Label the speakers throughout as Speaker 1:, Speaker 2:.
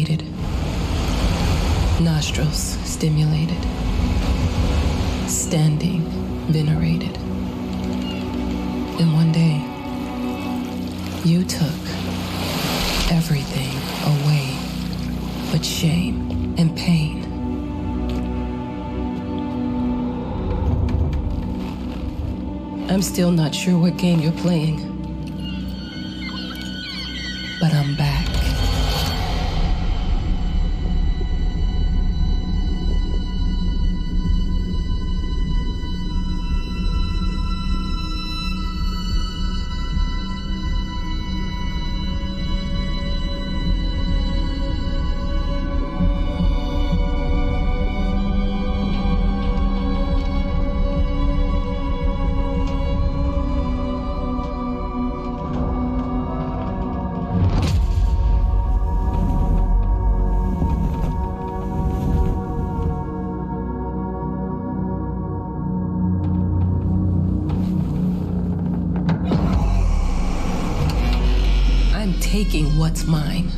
Speaker 1: irradiated, nostrils stimulated, standing venerated. And one day, you took everything away but shame and pain. I'm still not sure what game you're playing, but I'm back. Taking what's mine.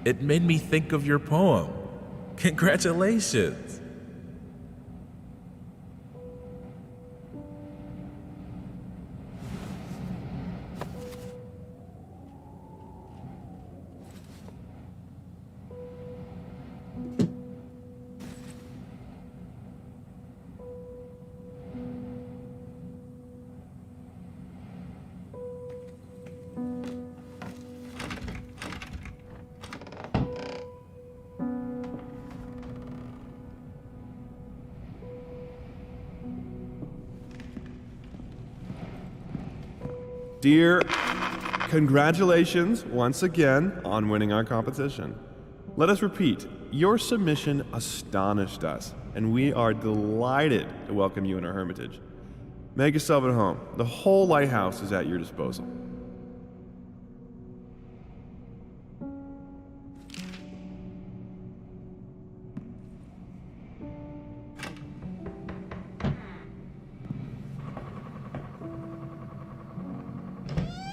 Speaker 2: It made me think of your poem. Congratulations.
Speaker 3: Dear, congratulations once again on winning our competition. Let us repeat, your submission astonished us, and we are delighted to welcome you in our hermitage. Make yourself at home. The whole lighthouse is at your disposal.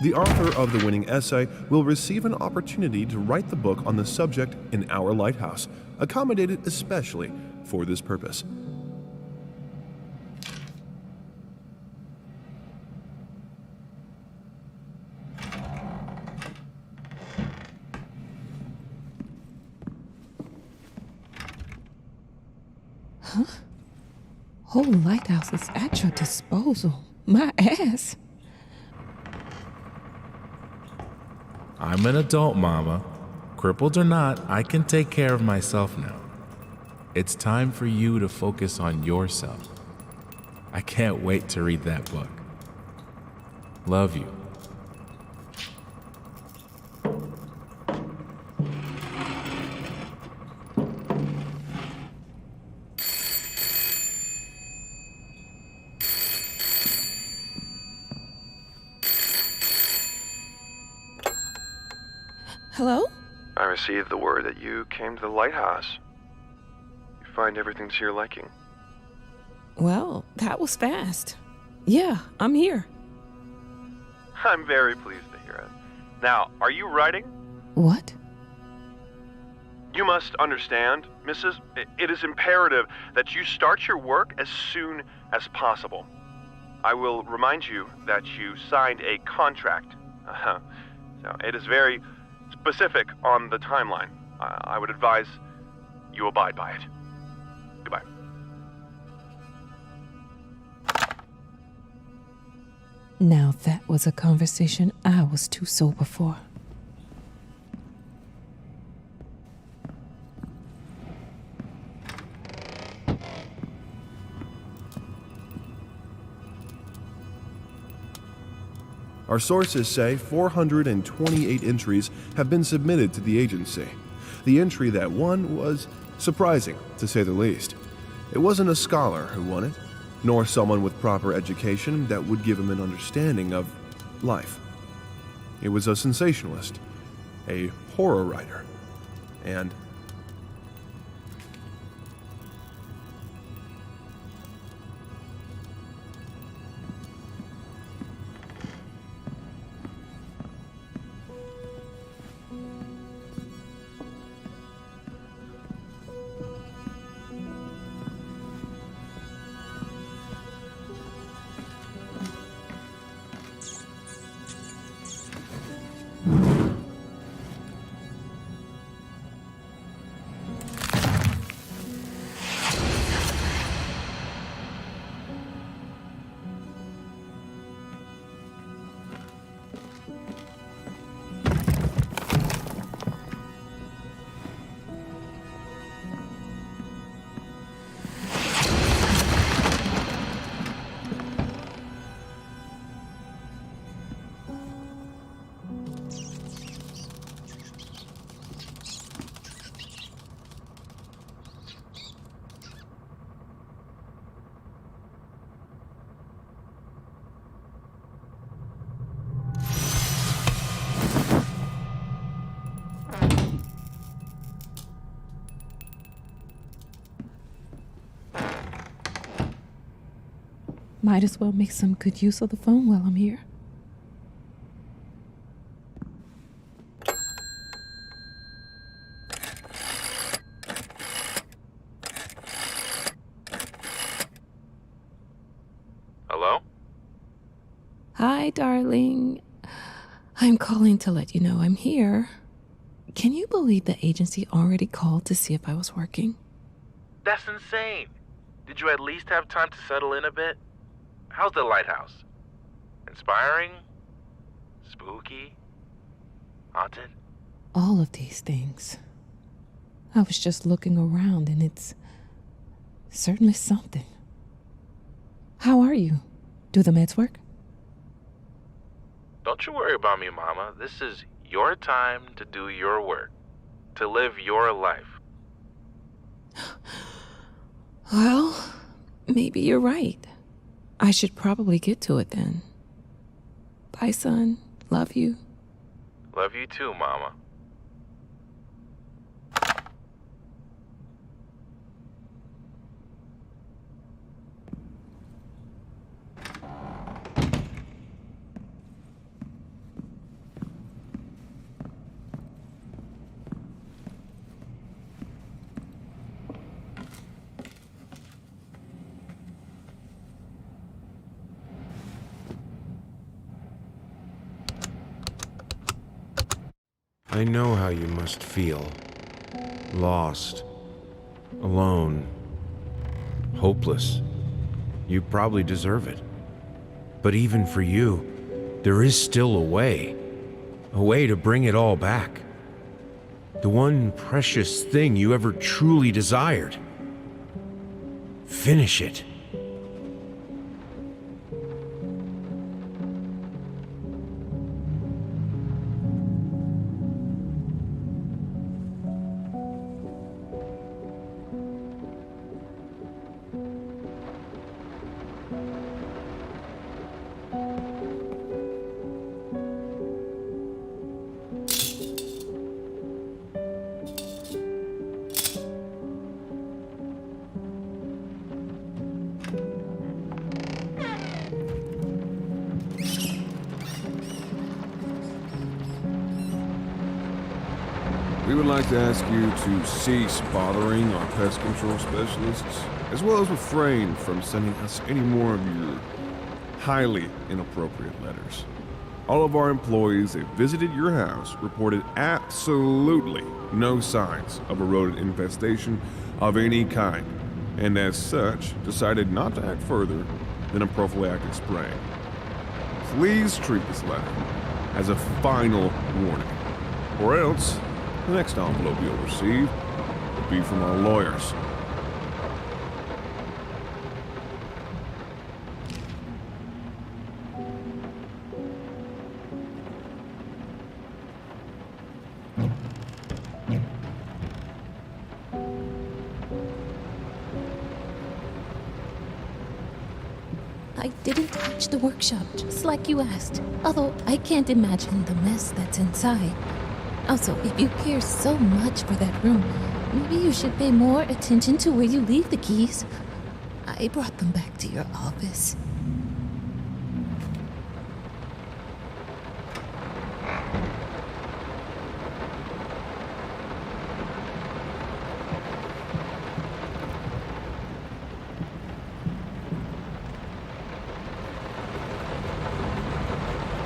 Speaker 3: The author of the winning essay will receive an opportunity to write the book on the subject in our lighthouse, accommodated especially for this purpose.
Speaker 1: Huh? Whole lighthouse is at your disposal. My ass.
Speaker 2: I'm an adult, Mama. Crippled or not, I can take care of myself now. It's time for you to focus on yourself. I can't wait to read that book. Love you.
Speaker 1: Hello?
Speaker 4: I received the word that you came to the lighthouse. You find everything to your liking.
Speaker 1: Well, that was fast. Yeah, I'm here.
Speaker 4: I'm very pleased to hear it. Now, are you writing?
Speaker 1: What?
Speaker 4: You must understand, Mrs., it is imperative that you start your work as soon as possible. I will remind you that you signed a contract. So it is very specific on the timeline. I would advise you abide by it. Goodbye.
Speaker 1: Now that was a conversation I was too sober for.
Speaker 3: Our sources say 428 entries have been submitted to the agency. The entry that won was surprising, to say the least. It wasn't a scholar who won it, nor someone with proper education that would give him an understanding of life. He was a sensationalist, a horror writer, and
Speaker 1: Might as well make some good use of the phone while I'm here.
Speaker 2: Hello?
Speaker 1: Hi, darling. I'm calling to let you know I'm here. Can you believe the agency already called to see if I was working?
Speaker 2: That's insane. Did you at least have time to settle in a bit? How's the lighthouse? Inspiring? Spooky? Haunted?
Speaker 1: All of these things. I was just looking around and it's certainly something. How are you? Do the meds work?
Speaker 2: Don't you worry about me, Mama. This is your time to do your work, to live your life.
Speaker 1: Well, maybe you're right. I should probably get to it then. Bye, son. Love you.
Speaker 2: Love you too, Mama.
Speaker 5: I know how you must feel. Lost. Alone. Hopeless. You probably deserve it. But even for you, there is still a way. A way to bring it all back. The one precious thing you ever truly desired. Finish it.
Speaker 3: We would like to ask you to cease bothering our pest control specialists, as well as refrain from sending us any more of your highly inappropriate letters. All of our employees that visited your house reported absolutely no signs of a rodent infestation of any kind, and as such, decided not to act further than a prophylactic spray. Please treat this letter as a final warning, or else the next envelope you'll receive will be from our lawyers.
Speaker 1: I didn't touch the workshop, just like you asked. Although I can't imagine the mess that's inside. Also, if you care so much for that room, maybe you should pay more attention to where you leave the keys. I brought them back to your office.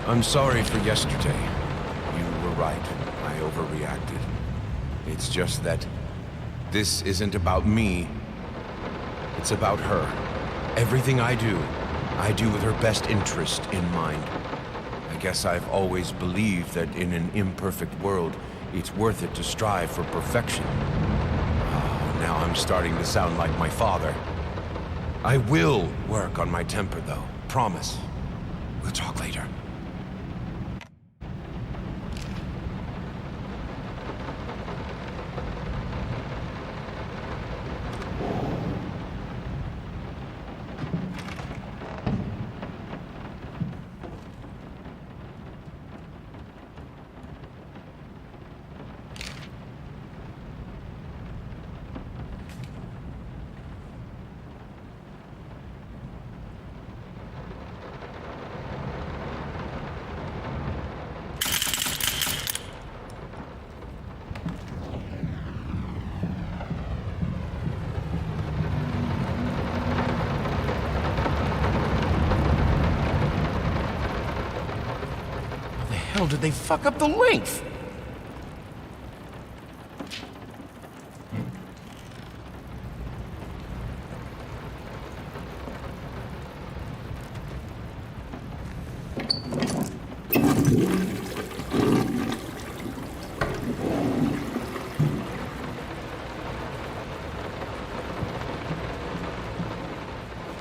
Speaker 5: I'm sorry for yesterday. You were right. I overreacted. It's just that this isn't about me. It's about her. Everything I do with her best interest in mind. I guess I've always believed that in an imperfect world, it's worth it to strive for perfection. Oh, now I'm starting to sound like my father. I will work on my temper, though. Promise. We'll talk later.
Speaker 6: How did they fuck up the length?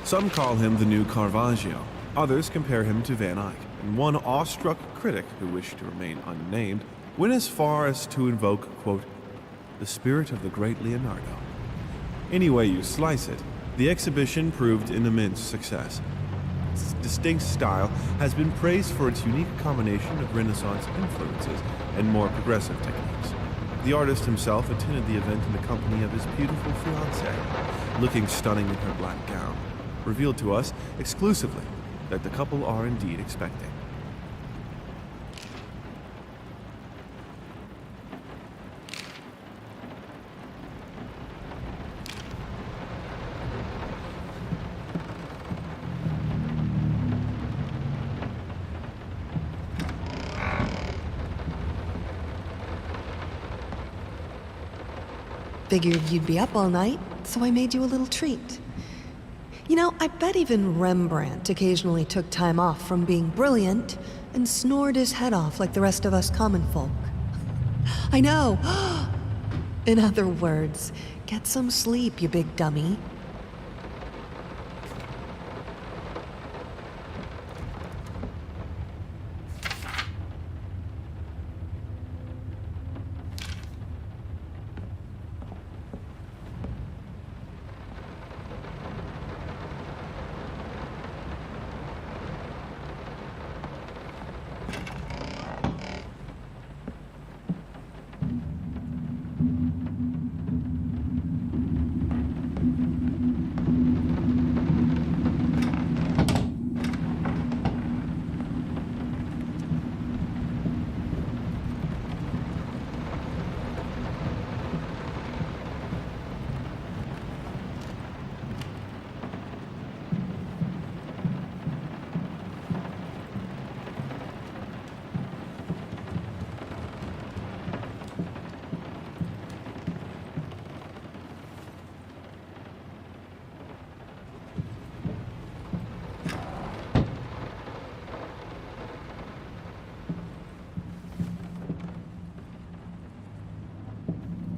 Speaker 3: Some call him the new Caravaggio. Others compare him to Van Eyck, and one awestruck critic who wished to remain unnamed went as far as to invoke, quote, the spirit of the great Leonardo. Any way you slice it, the exhibition proved an immense success. Its distinct style has been praised for its unique combination of Renaissance influences and more progressive techniques. The artist himself attended the event in the company of his beautiful fiancée, looking stunning in her black gown, revealed to us exclusively that the couple are indeed expecting.
Speaker 7: Figured you'd be up all night, so I made you a little treat. You know, I bet even Rembrandt occasionally took time off from being brilliant and snored his head off like the rest of us common folk. I know! In other words, get some sleep, you big dummy.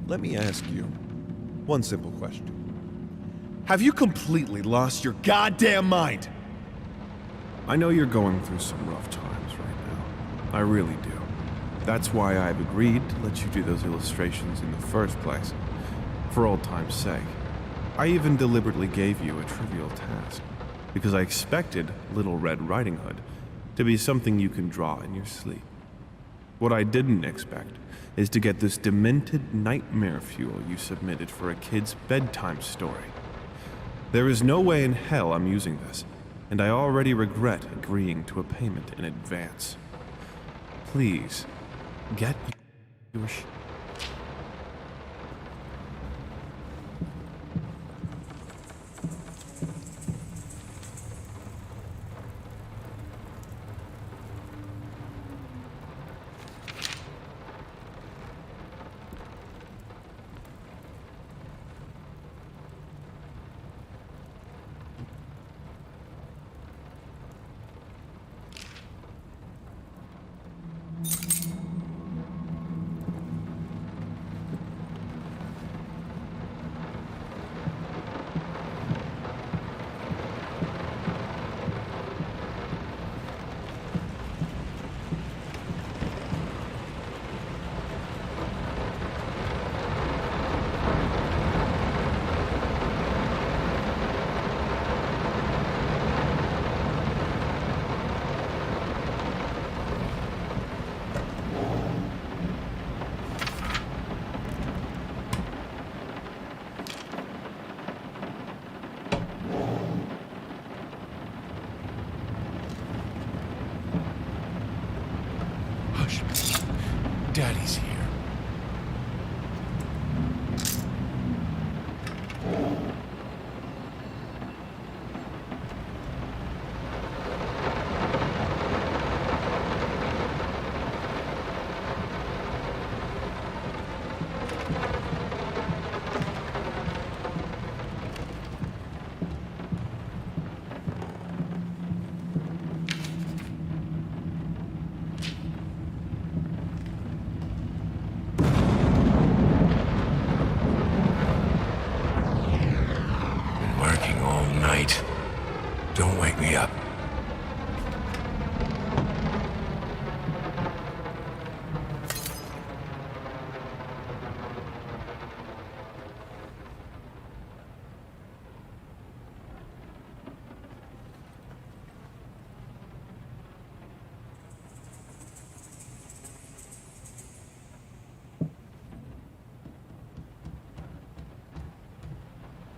Speaker 3: Let me ask you one simple question. Have you completely lost your goddamn mind? I know you're going through some rough times right now. I really do. That's why I've agreed to let you do those illustrations in the first place. For old time's sake. I even deliberately gave you a trivial task. because I expected Little Red Riding Hood to be something you can draw in your sleep. What I didn't expect is to get this demented nightmare fuel you submitted for a kid's bedtime story. There is no way in hell I'm using this, and I already regret agreeing to a payment in advance. Please, get your
Speaker 6: Daddy's here. Don't wake me up.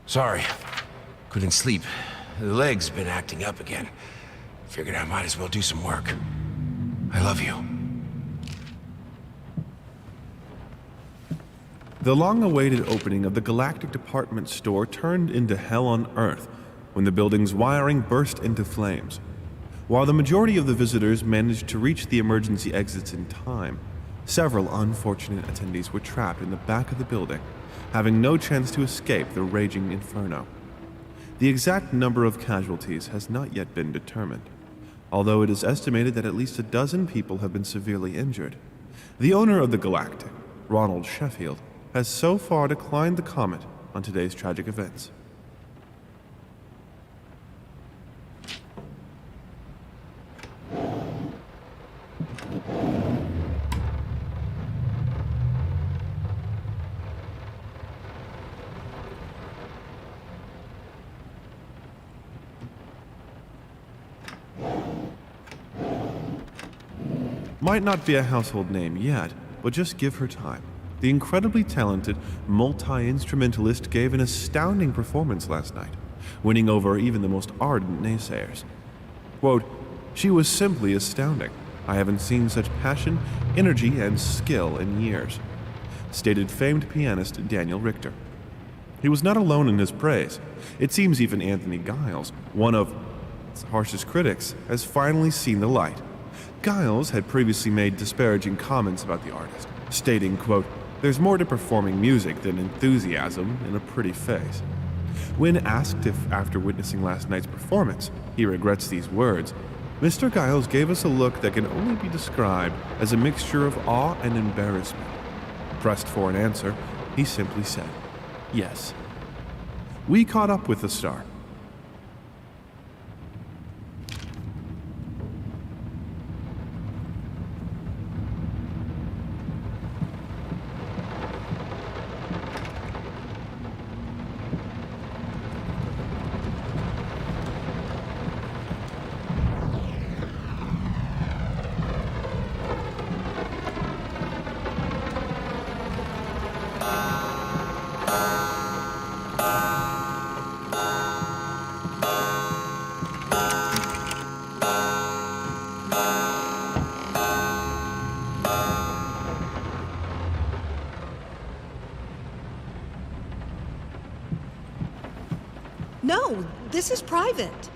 Speaker 6: Sorry. Couldn't sleep. The leg's been acting up again. Figured I might as well do some work. I love you.
Speaker 3: The long-awaited opening of the Galactic Department Store turned into hell on Earth when the building's wiring burst into flames. While the majority of the visitors managed to reach the emergency exits in time, several unfortunate attendees were trapped in the back of the building, having no chance to escape the raging inferno. The exact number of casualties has not yet been determined, although it is estimated that at least a dozen people have been severely injured. The owner of the Galactic, Ronald Sheffield, has so far declined the comment on today's tragic events. Might not be a household name yet, but just give her time. The incredibly talented multi-instrumentalist gave an astounding performance last night, winning over even the most ardent naysayers. Quote, "She was simply astounding. I haven't seen such passion, energy, and skill in years," stated famed pianist Daniel Richter. He was not alone in his praise. It seems even Anthony Giles, one of its harshest critics, has finally seen the light. Giles had previously made disparaging comments about the artist, stating, quote, "There's more to performing music than enthusiasm in a pretty face." When asked if, after witnessing last night's performance, he regrets these words, Mr. Giles gave us a look that can only be described as a mixture of awe and embarrassment. Pressed for an answer, he simply said, "Yes." We caught up with the star.
Speaker 7: This is private.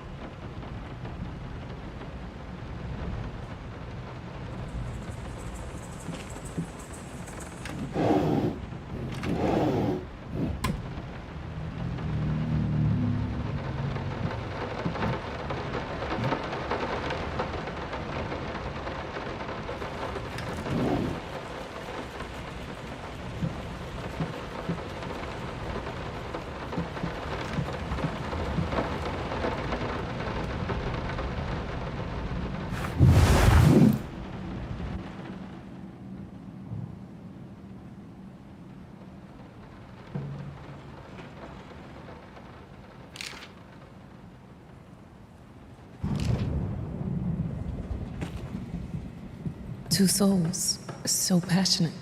Speaker 1: Two souls, so passionate,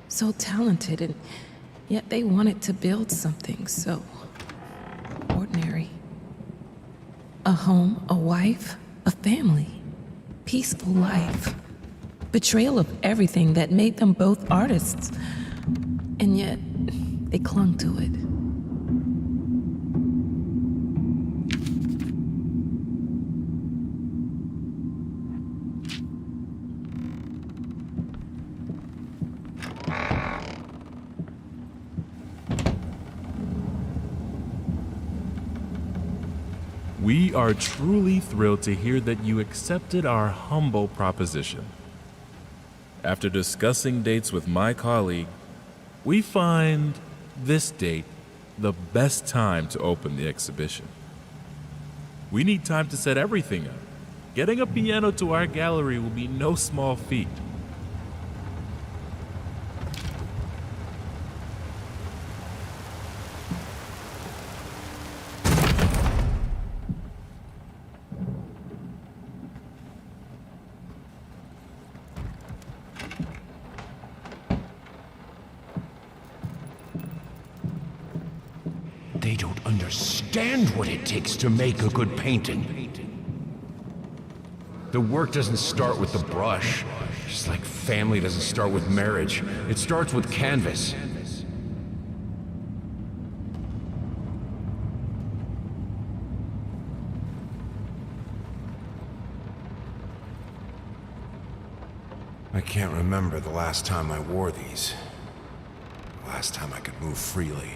Speaker 1: so talented, and yet they wanted to build something so ordinary. A home, a wife, a family, peaceful life. Betrayal of everything that made them both artists, and yet they clung to it.
Speaker 2: We are truly thrilled to hear that you accepted our humble proposition. After discussing dates with my colleague, we find this date the best time to open the exhibition. We need time to set everything up. Getting a piano to our gallery will be no small feat.
Speaker 6: They don't understand what it takes to make a good painting. The work doesn't start with the brush, just like family doesn't start with marriage. It starts with canvas.
Speaker 5: I can't remember the last time I wore these. The last time I could move freely.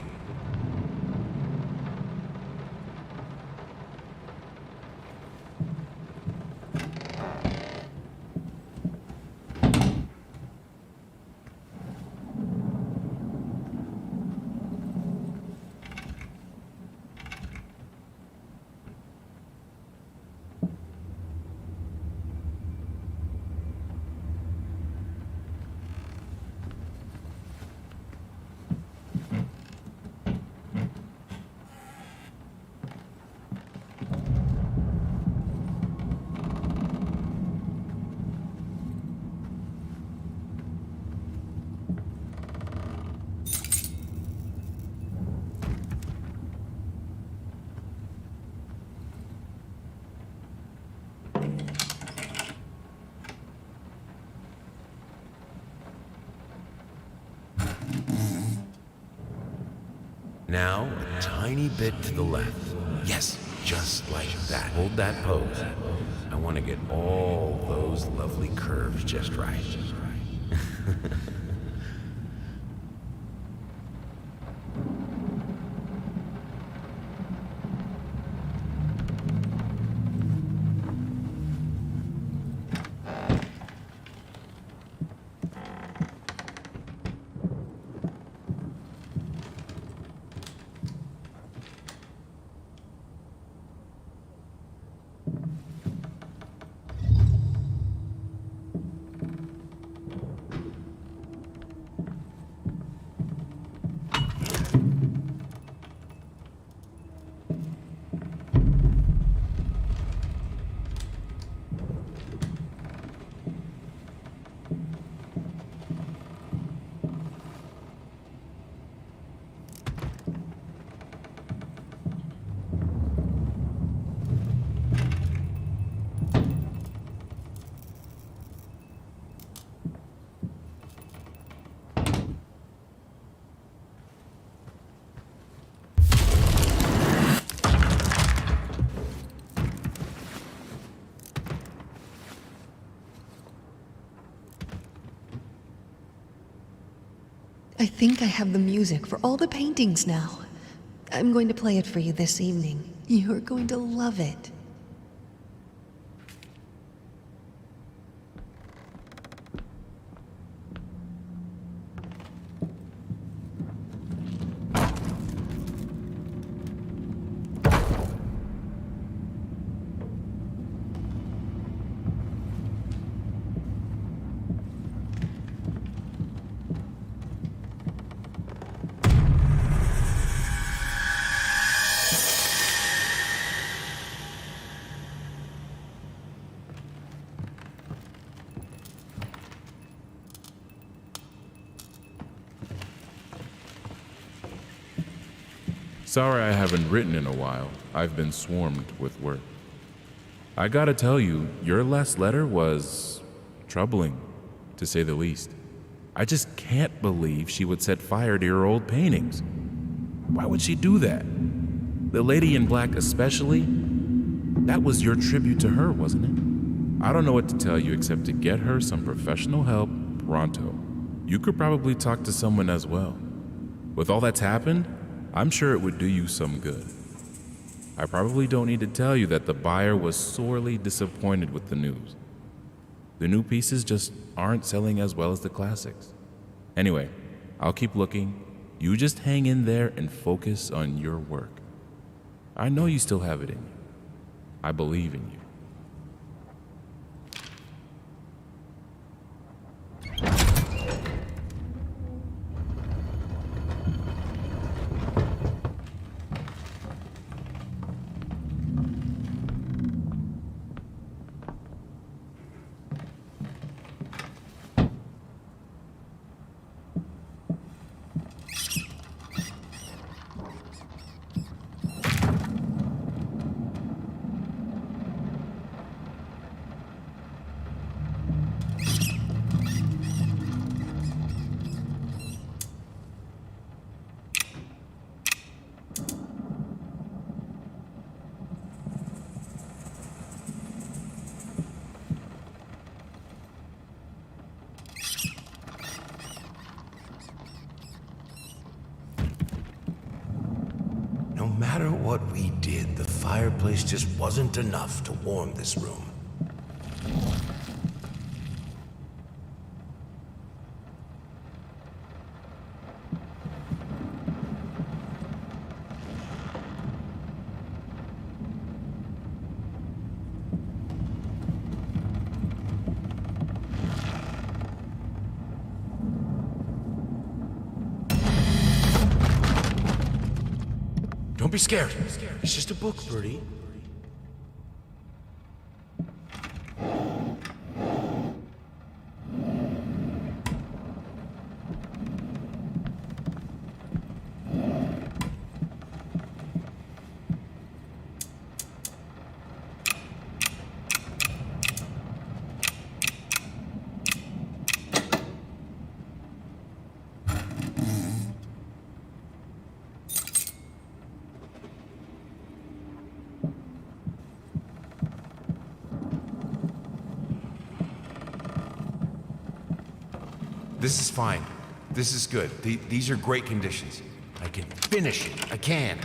Speaker 5: Now, a tiny bit to the left. Yes, just like that. Hold that pose. I want to get all those lovely curves just right.
Speaker 7: I think I have the music for all the paintings now. I'm going to play it for you this evening. You're going to love it.
Speaker 2: Sorry I haven't written in a while. I've been swarmed with work. I gotta tell you, your last letter was troubling, to say the least. I just can't believe she would set fire to your old paintings. Why would she do that? The lady in black especially? That was your tribute to her, wasn't it? I don't know what to tell you except to get her some professional help pronto. You could probably talk to someone as well. With all that's happened, I'm sure it would do you some good. I probably don't need to tell you that the buyer was sorely disappointed with the news. The new pieces just aren't selling as well as the classics. Anyway, I'll keep looking. You just hang in there and focus on your work. I know you still have it in you. I believe in you.
Speaker 6: No matter what we did, the fireplace just wasn't enough to warm this room. Don't be scared. It's just a book, Birdie. This is fine. This is good. These are great conditions. I can finish it. I can.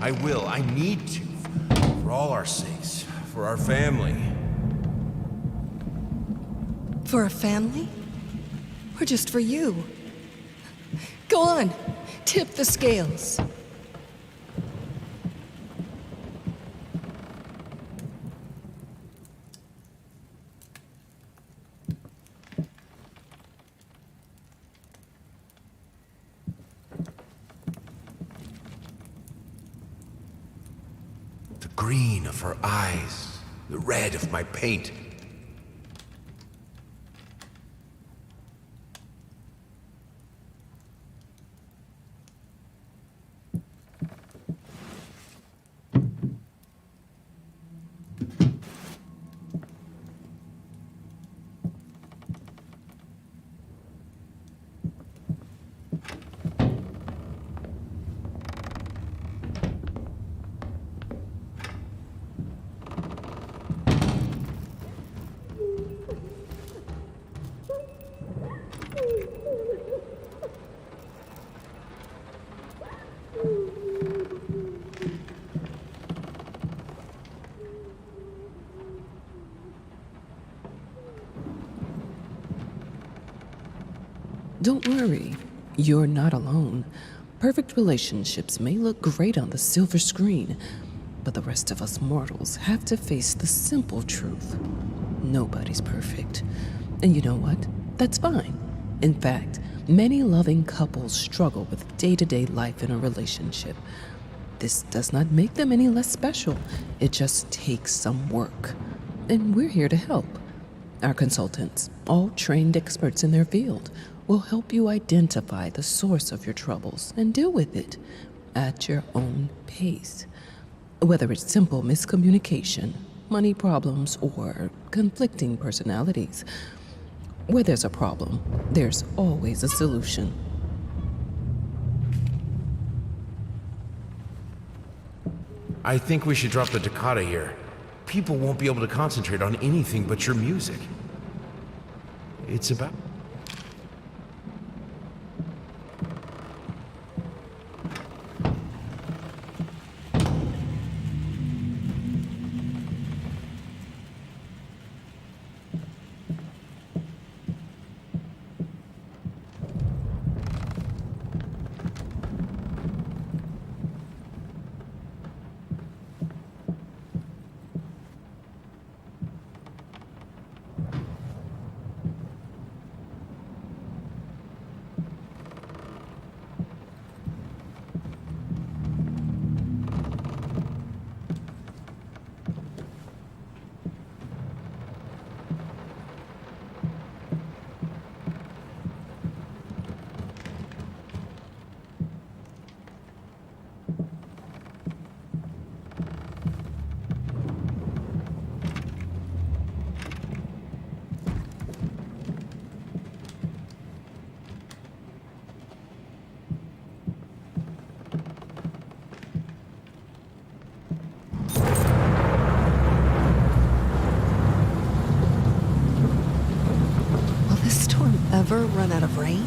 Speaker 6: I will. I need to. For all our sakes. For our family.
Speaker 7: For a family? Or just for you? Go on. Tip the scales.
Speaker 6: The green of her eyes. The red of my paint.
Speaker 8: Don't worry, you're not alone. Perfect relationships may look great on the silver screen, but the rest of us mortals have to face the simple truth. Nobody's perfect. And you know what? That's fine. In fact, many loving couples struggle with day-to-day life in a relationship. This does not make them any less special. It just takes some work. And we're here to help. Our consultants, all trained experts in their field, will help you identify the source of your troubles and deal with it at your own pace. Whether it's simple miscommunication, money problems, or conflicting personalities, where there's a problem, there's always a solution.
Speaker 6: I think we should drop the toccata here. People won't be able to concentrate on anything but your music. It's about...
Speaker 7: Ever run out of rain?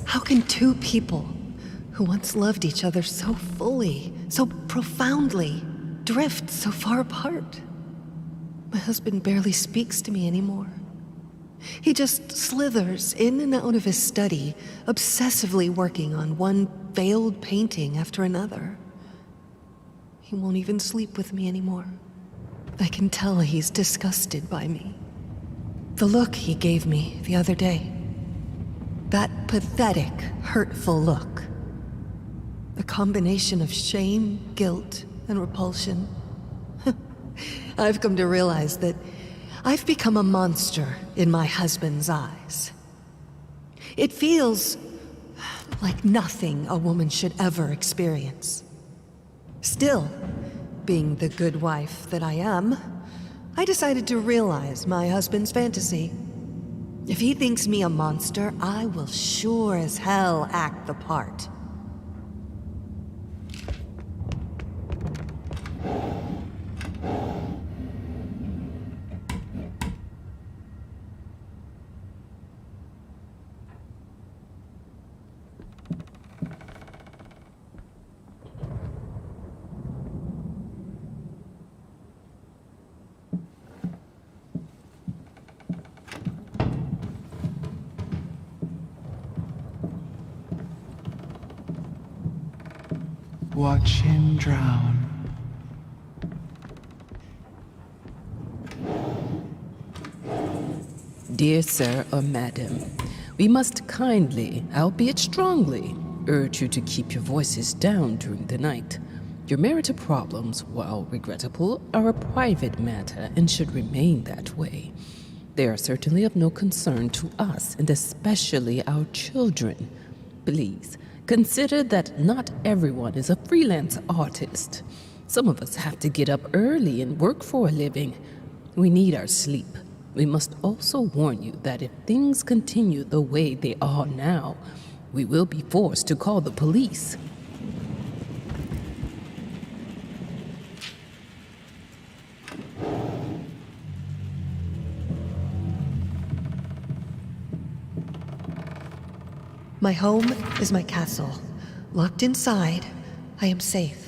Speaker 7: How can two people who once loved each other so fully, so profoundly, drift so far apart? My husband barely speaks to me anymore. He just slithers in and out of his study, obsessively working on one failed painting after another. He won't even sleep with me anymore. I can tell he's disgusted by me. The look he gave me the other day. That pathetic, hurtful look. A combination of shame, guilt, and repulsion. I've come to realize that I've become a monster in my husband's eyes. It feels like nothing a woman should ever experience. Still, being the good wife that I am, I decided to realize my husband's fantasy. If he thinks me a monster, I will sure as hell act the part.
Speaker 9: Watch him drown.
Speaker 8: Dear sir or madam, we must kindly, albeit strongly, urge you to keep your voices down during the night. Your marital problems, while regrettable, are a private matter and should remain that way. They are certainly of no concern to us, and especially our children. Please, consider that not everyone is a freelance artist. Some of us have to get up early and work for a living. We need our sleep. We must also warn you that if things continue the way they are now, we will be forced to call the police.
Speaker 7: My home is my castle. Locked inside, I am safe.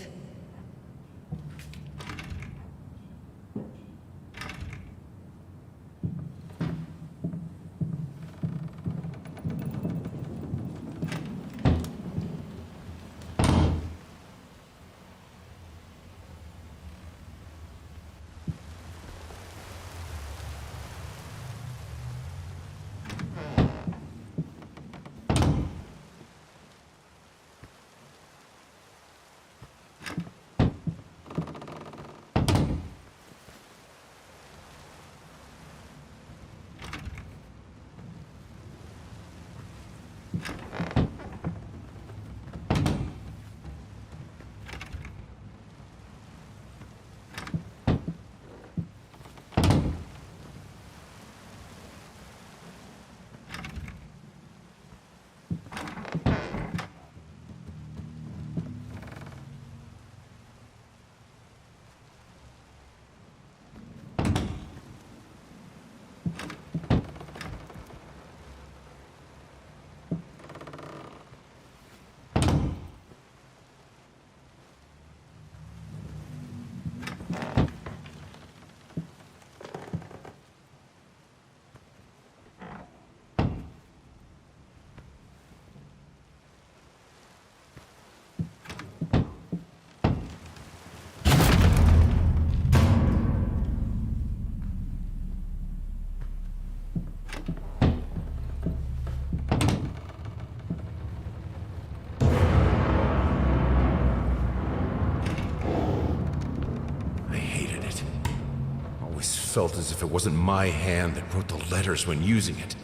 Speaker 6: Felt as if it wasn't my hand that wrote the letters when using it.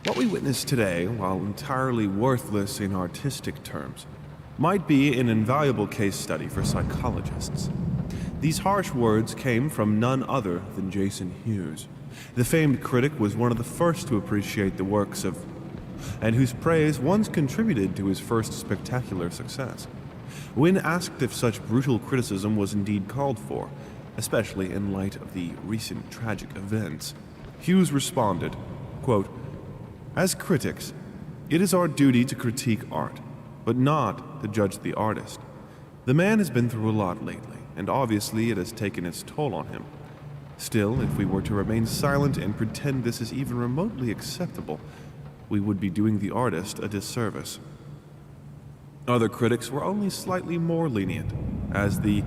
Speaker 3: What we witness today, while entirely worthless in artistic terms, might be an invaluable case study for psychologists. These harsh words came from none other than Jason Hughes. The famed critic was one of the first to appreciate the works of, and whose praise once contributed to his first spectacular success. When asked if such brutal criticism was indeed called for, especially in light of the recent tragic events, Hughes responded, quote, "As critics, it is our duty to critique art, but not to judge the artist. The man has been through a lot lately, and obviously it has taken its toll on him. Still, if we were to remain silent and pretend this is even remotely acceptable, we would be doing the artist a disservice." Other critics were only slightly more lenient, as the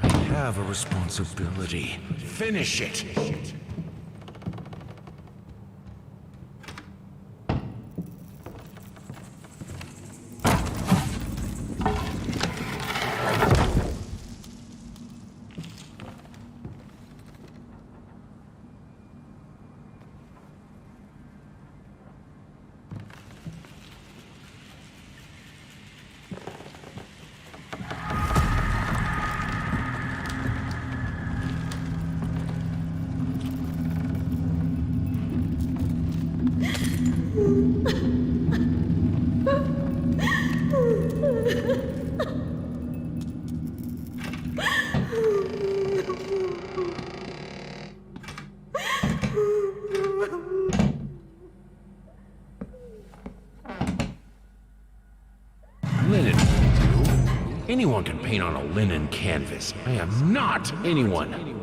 Speaker 6: I have a responsibility. Finish it! Linen will do. Anyone can paint on a linen canvas. I am not anyone.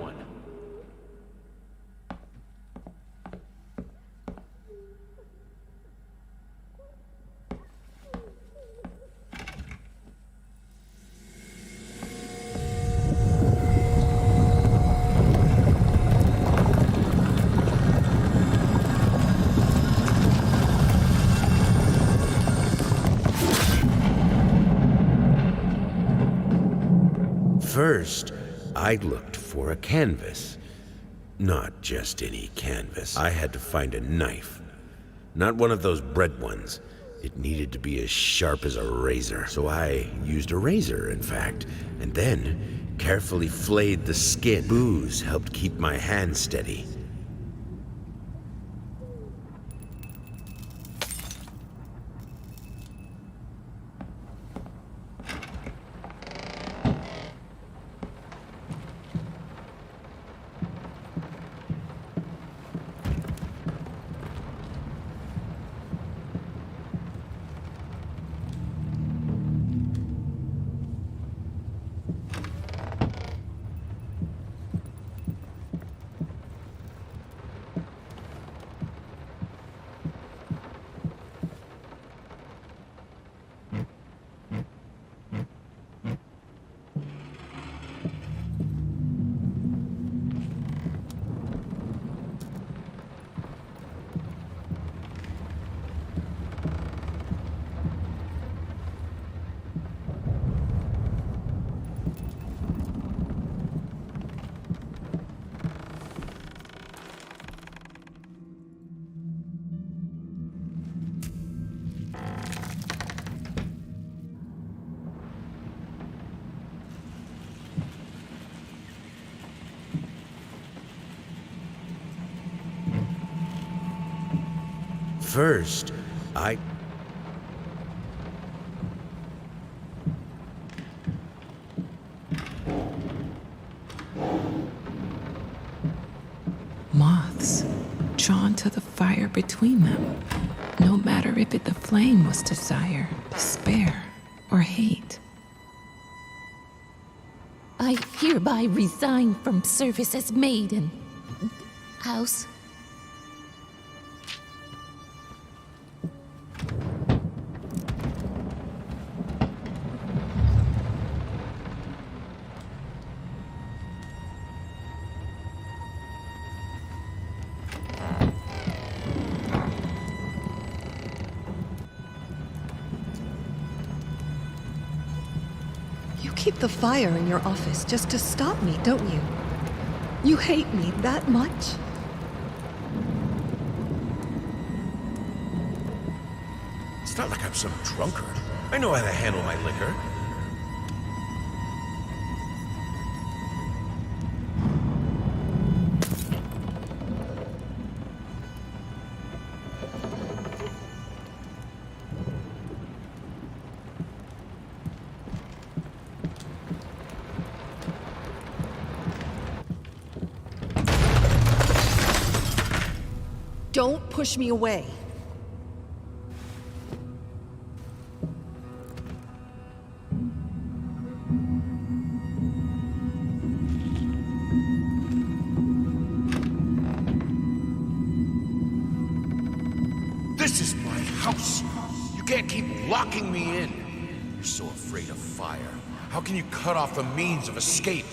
Speaker 5: First, I looked for a canvas. Not just any canvas. I had to find a knife. Not one of those bread ones. It needed to be as sharp as a razor. So I used a razor, in fact, and then carefully flayed the skin. Booze helped keep my hand steady. First, I...
Speaker 8: Moths, drawn to the fire between them, no matter if the flame was desire, despair, or hate.
Speaker 1: I hereby resign from service as maid in house.
Speaker 7: You keep the fire in your office just to stop me, don't you? You hate me that much?
Speaker 6: It's not like I'm some drunkard. I know how to handle my liquor.
Speaker 7: Don't push me away.
Speaker 6: This is my house. You can't keep locking me in. You're so afraid of fire. How can you cut off the means of escape?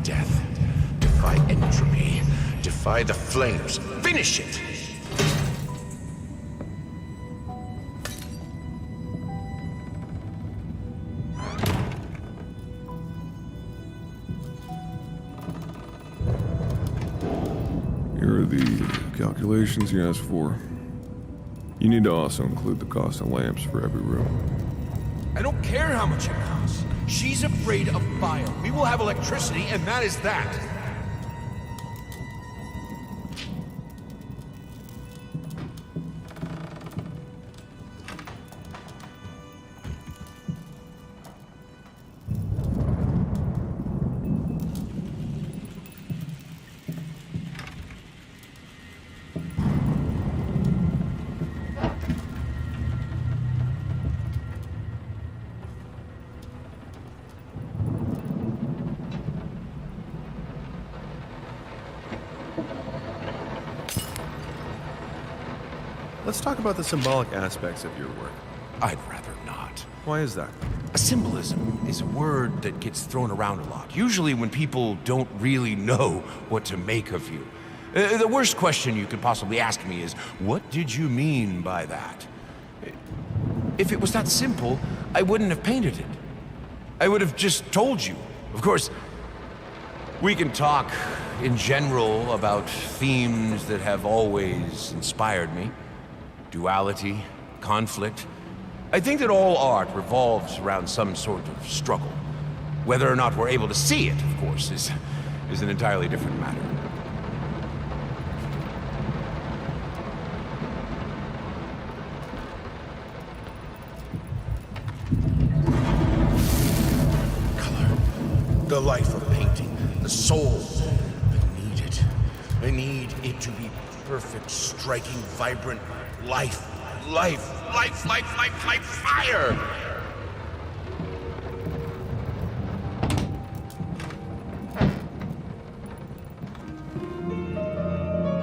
Speaker 6: Death. Defy entropy. Defy the flames. Finish it!
Speaker 3: You're are the calculations you asked for. You need to also include the cost of lamps for every room.
Speaker 6: I don't care how much it costs. She's afraid of fire. We will have electricity, and that is that.
Speaker 3: Let's talk about the symbolic aspects of your work.
Speaker 6: I'd rather not.
Speaker 3: Why is that?
Speaker 6: Symbolism is a word that gets thrown around a lot, usually when people don't really know what to make of you. The worst question you could possibly ask me is, what did you mean by that? If it was that simple, I wouldn't have painted it. I would have just told you. Of course, we can talk in general about themes that have always inspired me. Duality, conflict. I think that all art revolves around some sort of struggle. Whether or not we're able to see it, of course, is an entirely different matter. Color. The life of painting. The soul. I need it. I need it to be perfect, striking, vibrant. Life, fire!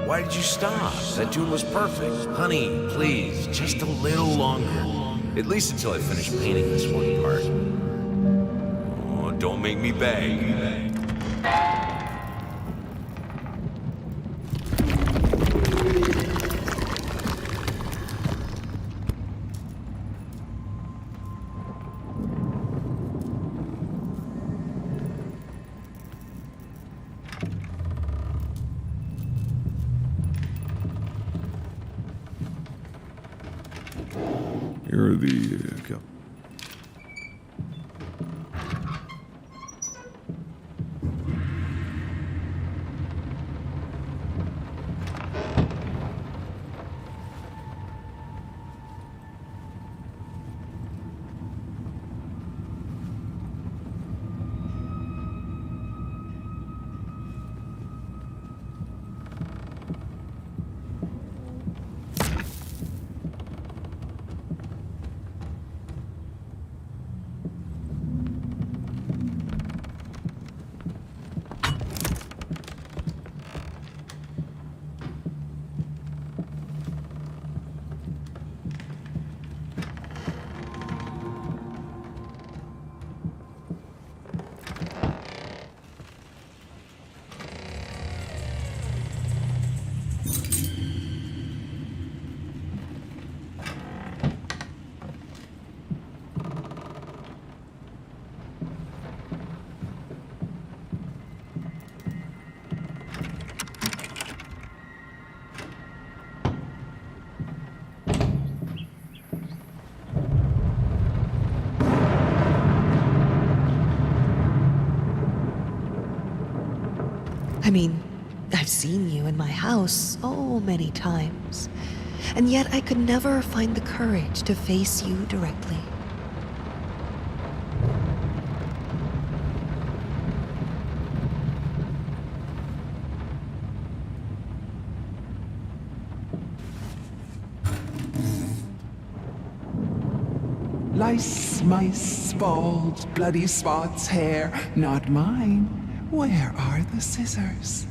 Speaker 6: Why did you stop? That tune was perfect. Honey, please, just a little longer. At least until I finish painting this one part. Oh, don't make me beg.
Speaker 3: Here are the
Speaker 7: I mean, I've seen you in my house so many times, and yet I could never find the courage to face you directly.
Speaker 9: Lice, mice, bald, bloody spots, hair, not mine. Where are the scissors?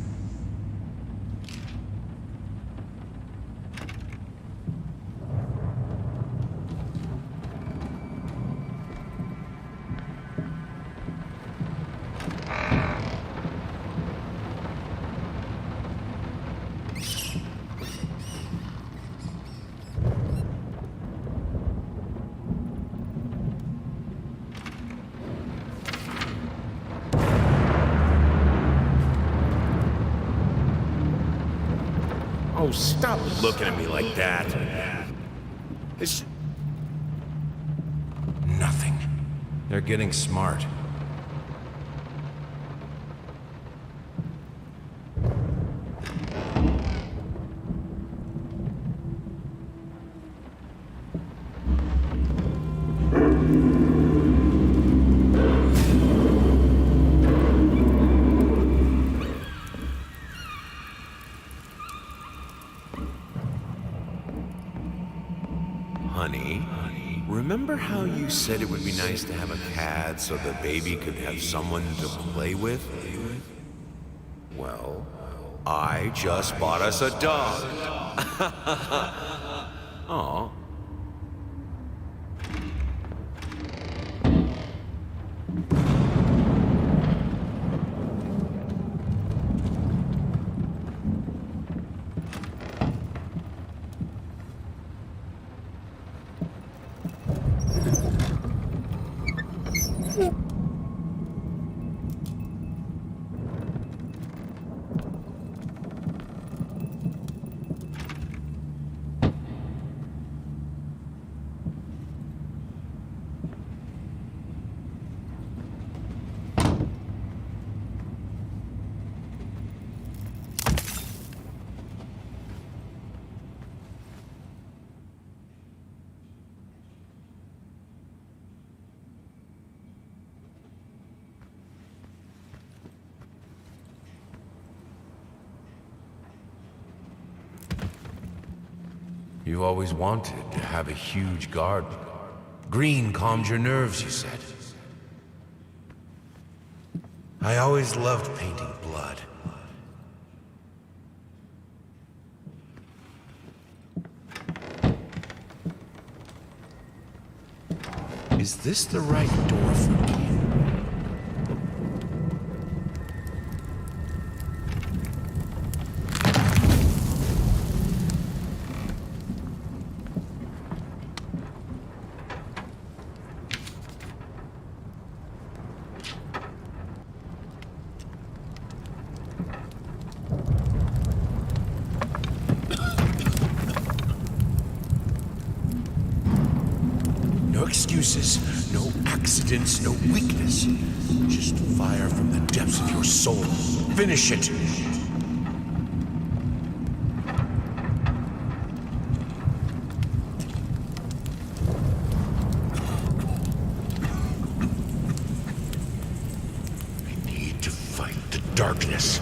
Speaker 5: Oh, stop looking at me like that. It's...
Speaker 6: Nothing. They're getting smart.
Speaker 5: Honey, remember how you said it would be nice to have a cat so the baby could have someone to play with? Well, I just bought us a dog. Aw.
Speaker 6: You always wanted to have a huge garden. Green calmed your nerves, you said. I always loved painting blood. Is this the right door for me? No excuses, no accidents, no weakness. Just fire from the depths of your soul. Finish it! I need to fight the darkness.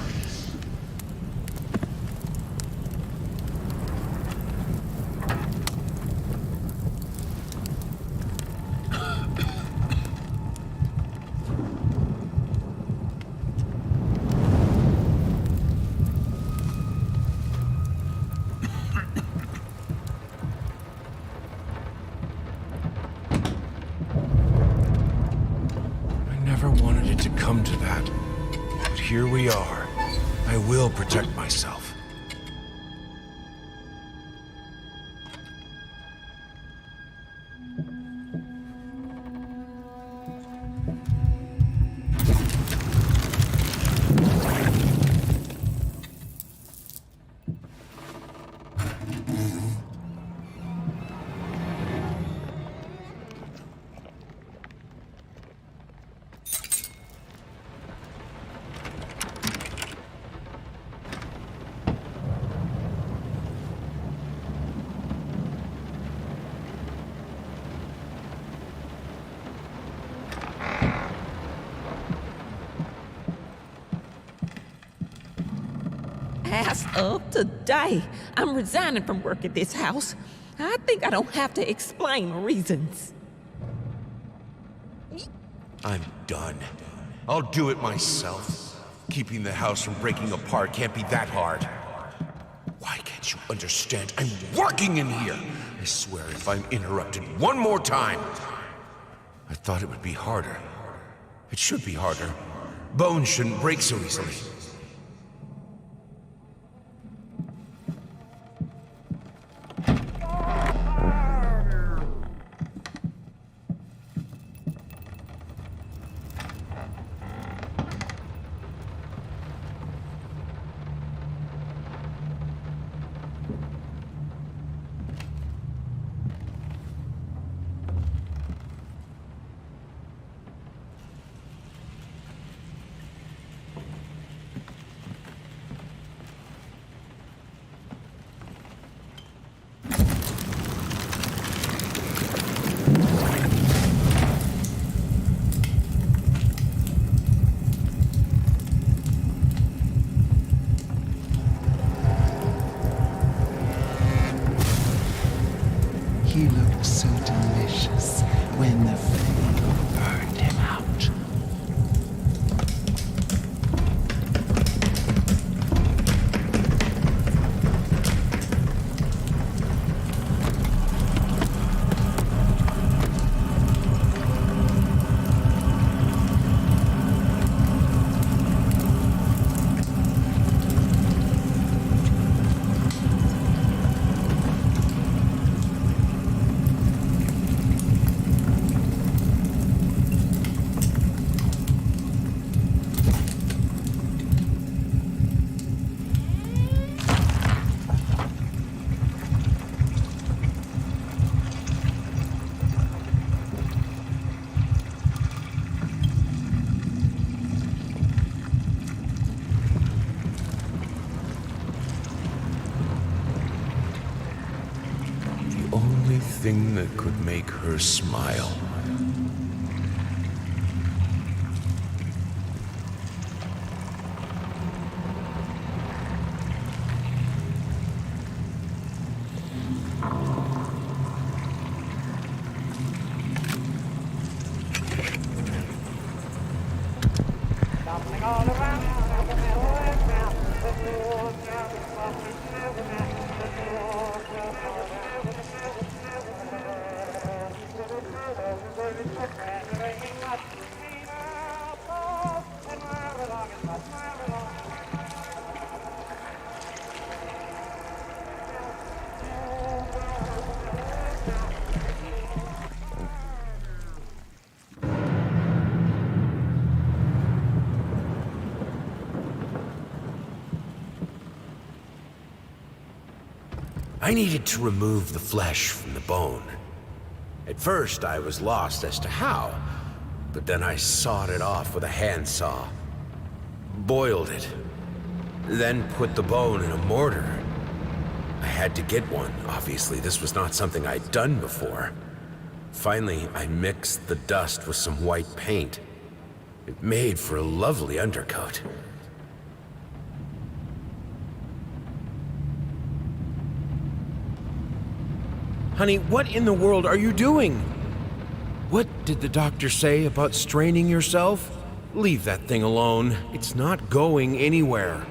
Speaker 6: To come to that. But here we are. I will protect myself.
Speaker 10: As of today, I'm resigning from work at this house. I think I don't have to explain reasons.
Speaker 6: I'm done. I'll do it myself. Keeping the house from breaking apart can't be that hard. Why can't you understand? I'm working in here! I swear if I'm interrupted one more time... I thought it would be harder. It should be harder. Bones shouldn't break so easily. only thing that could make her smile. I needed to remove the flesh from the bone. At first, I was lost as to how, but then I sawed it off with a handsaw, boiled it, then put the bone in a mortar. I had to get one. Obviously, this was not something I'd done before. Finally, I mixed the dust with some white paint. It made for a lovely undercoat. Honey, what in the world are you doing? What did the doctor say about straining yourself? Leave that thing alone. It's not going anywhere.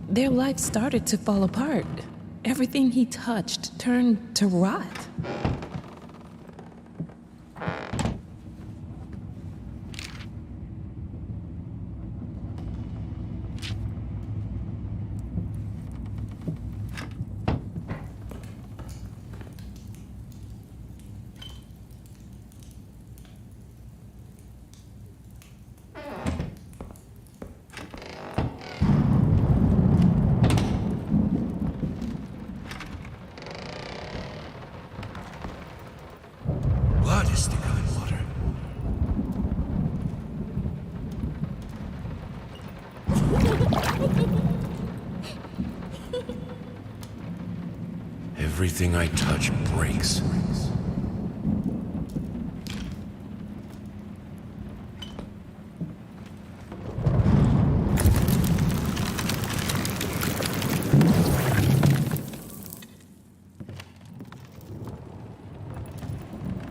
Speaker 8: Their life started to fall apart. Everything he touched turned to rot.
Speaker 6: Blood is thicker than water. Everything I touch breaks.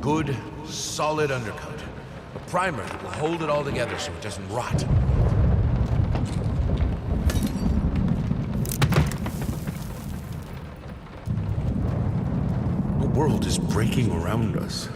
Speaker 6: Good, solid undercoat. A primer that will hold it all together so it doesn't rot. The world is breaking around us.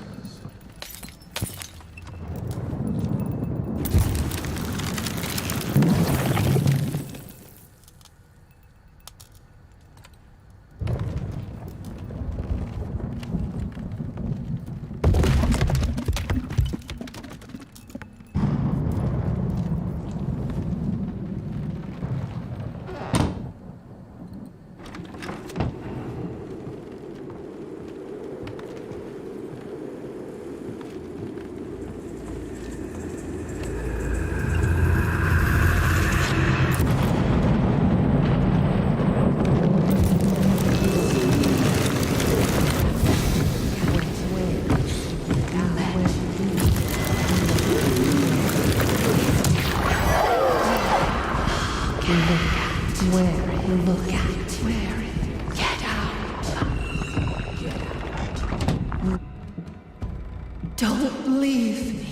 Speaker 7: Don't leave me.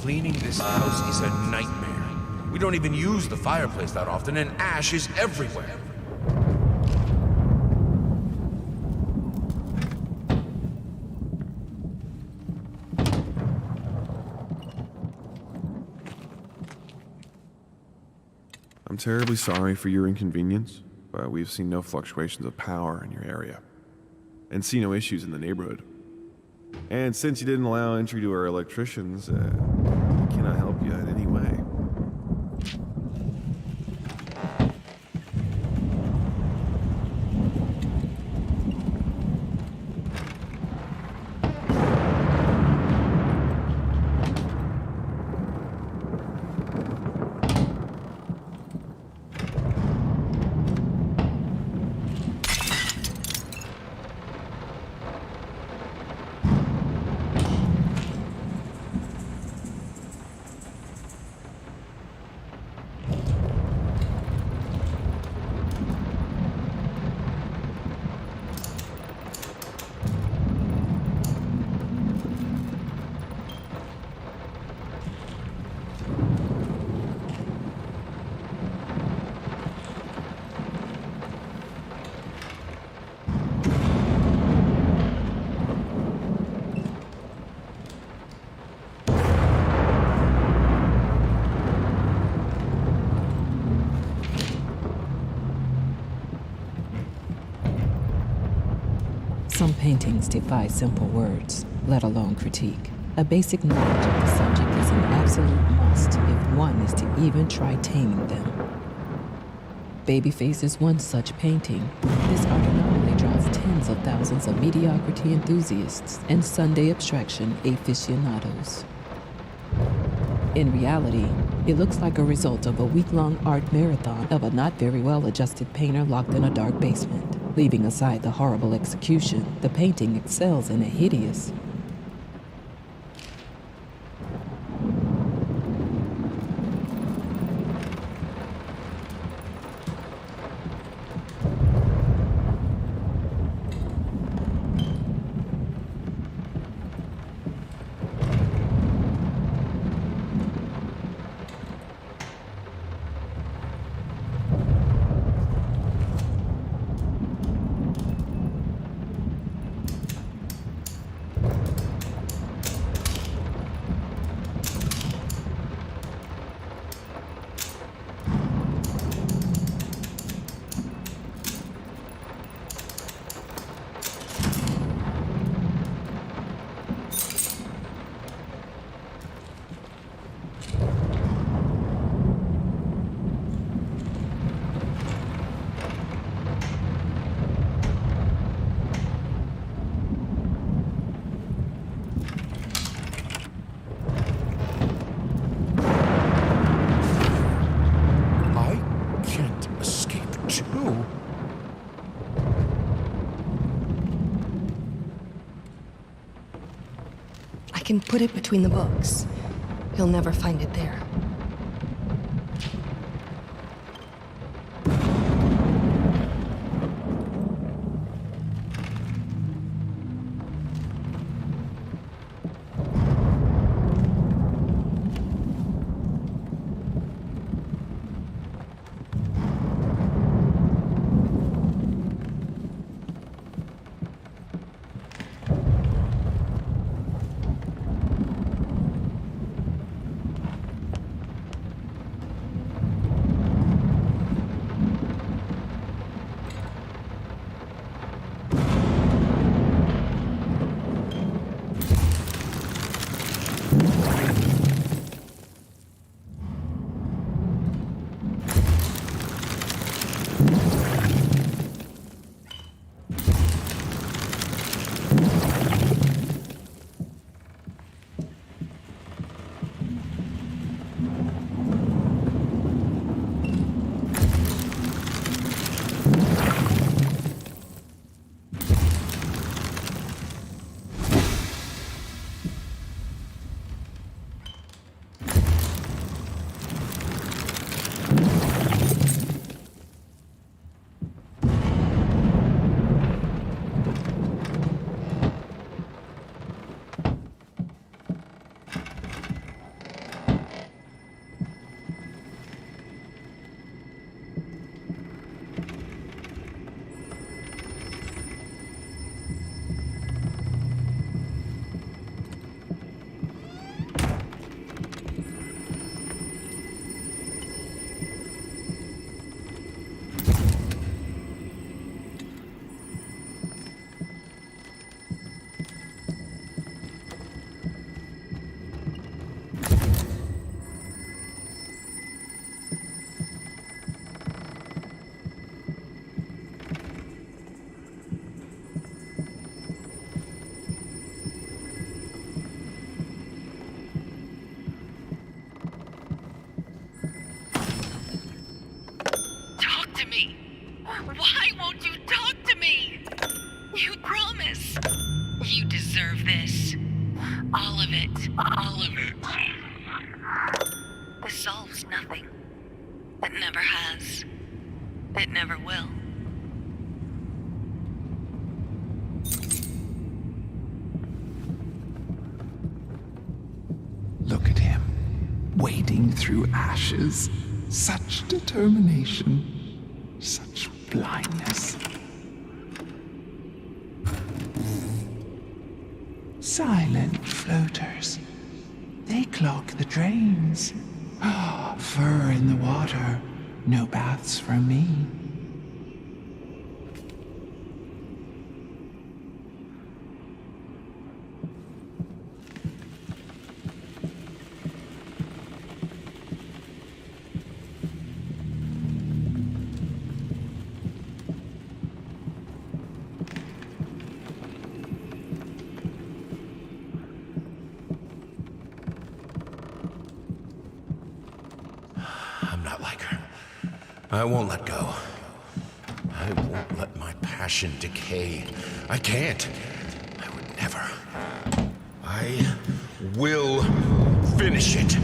Speaker 6: Cleaning this house is a nightmare. We don't even use the fireplace that often, and ash is everywhere.
Speaker 3: I'm terribly sorry for your inconvenience, but we've seen no fluctuations of power in your area, and see no issues in the neighborhood. And since you didn't allow entry to our electricians, we cannot help you in any way.
Speaker 8: Some paintings defy simple words, let alone critique. A basic knowledge of the subject is an absolute must if one is to even try taming them. Babyface is one such painting. This art anomaly draws tens of thousands of mediocrity enthusiasts and Sunday abstraction aficionados. In reality, it looks like a result of a week-long art marathon of a not very well-adjusted painter locked in a dark basement. Leaving aside the horrible execution, the painting excels in a hideous,
Speaker 7: I can put it between the books. You'll never find it there. All of it. This solves nothing. It never has. It never will.
Speaker 9: Look at him, wading through ashes. Such determination, such blindness. Silent floaters. They clog the drains. Fur in the water. No baths from me.
Speaker 6: I won't let go. I won't let my passion decay. I can't. I would never. I will finish it.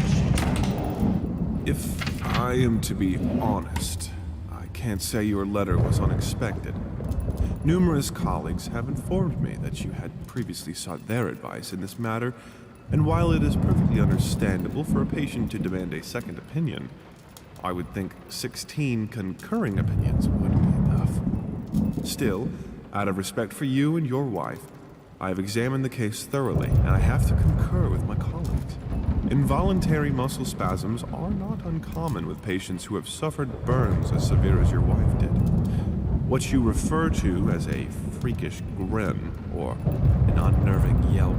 Speaker 3: If I am to be honest, I can't say your letter was unexpected. Numerous colleagues have informed me that you had previously sought their advice in this matter, and while it is perfectly understandable for a patient to demand a second opinion, I would think 16 concurring opinions would be enough. Still, out of respect for you and your wife, I have examined the case thoroughly, and I have to concur with my colleagues. Involuntary muscle spasms are not uncommon with patients who have suffered burns as severe as your wife did. What you refer to as a freakish grin or an unnerving yelp,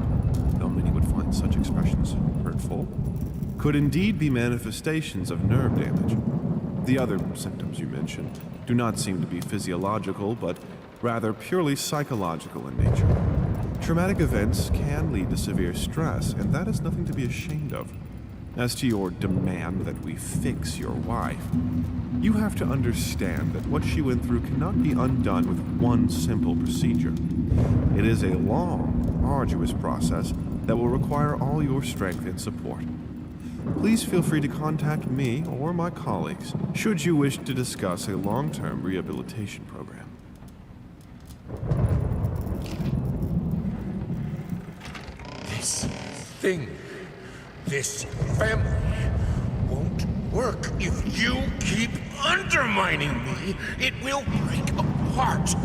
Speaker 3: though many would find such expressions hurtful, could indeed be manifestations of nerve damage. The other symptoms you mentioned do not seem to be physiological, but rather purely psychological in nature. Traumatic events can lead to severe stress, and that is nothing to be ashamed of. As to your demand that we fix your wife, you have to understand that what she went through cannot be undone with one simple procedure. It is a long, arduous process that will require all your strength and support. Please feel free to contact me or my colleagues should you wish to discuss a long-term rehabilitation program.
Speaker 6: This thing, this family won't work if you keep undermining me. It will break apart.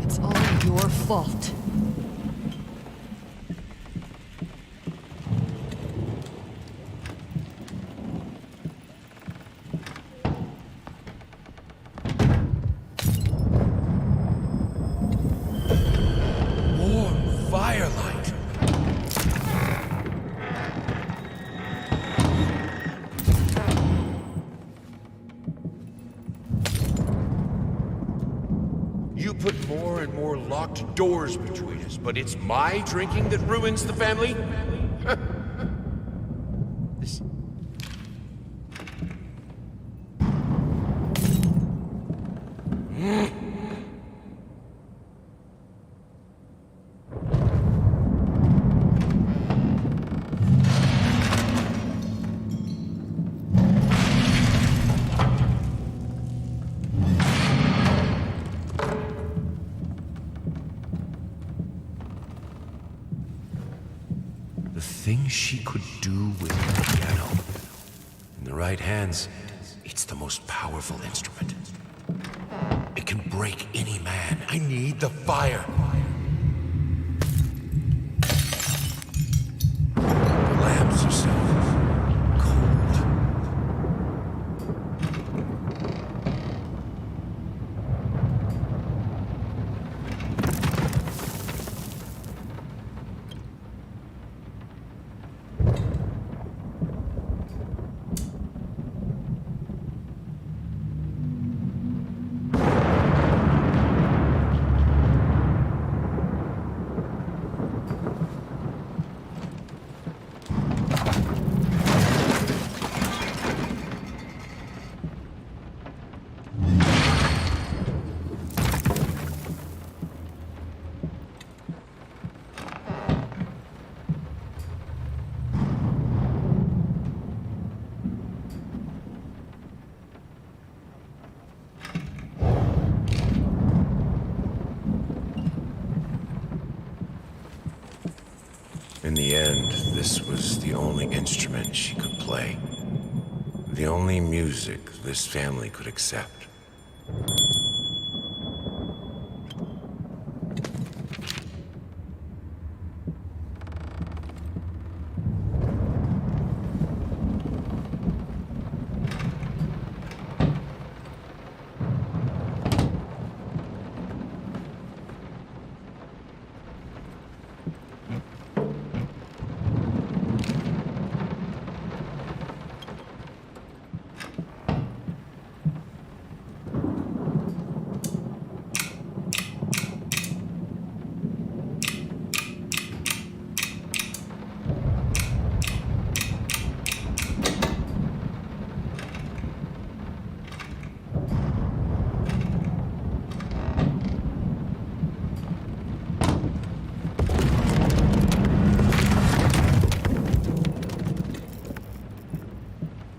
Speaker 7: It's all your fault.
Speaker 6: Warm firelight. You put more and more locked doors between us, but it's my drinking that ruins the family? This... The things she could do with the piano. In the right hands, it's the most powerful instrument. It can break any man. I need the fire. The lamps are so cold.
Speaker 5: This was the only instrument she could play. The only music this family could accept.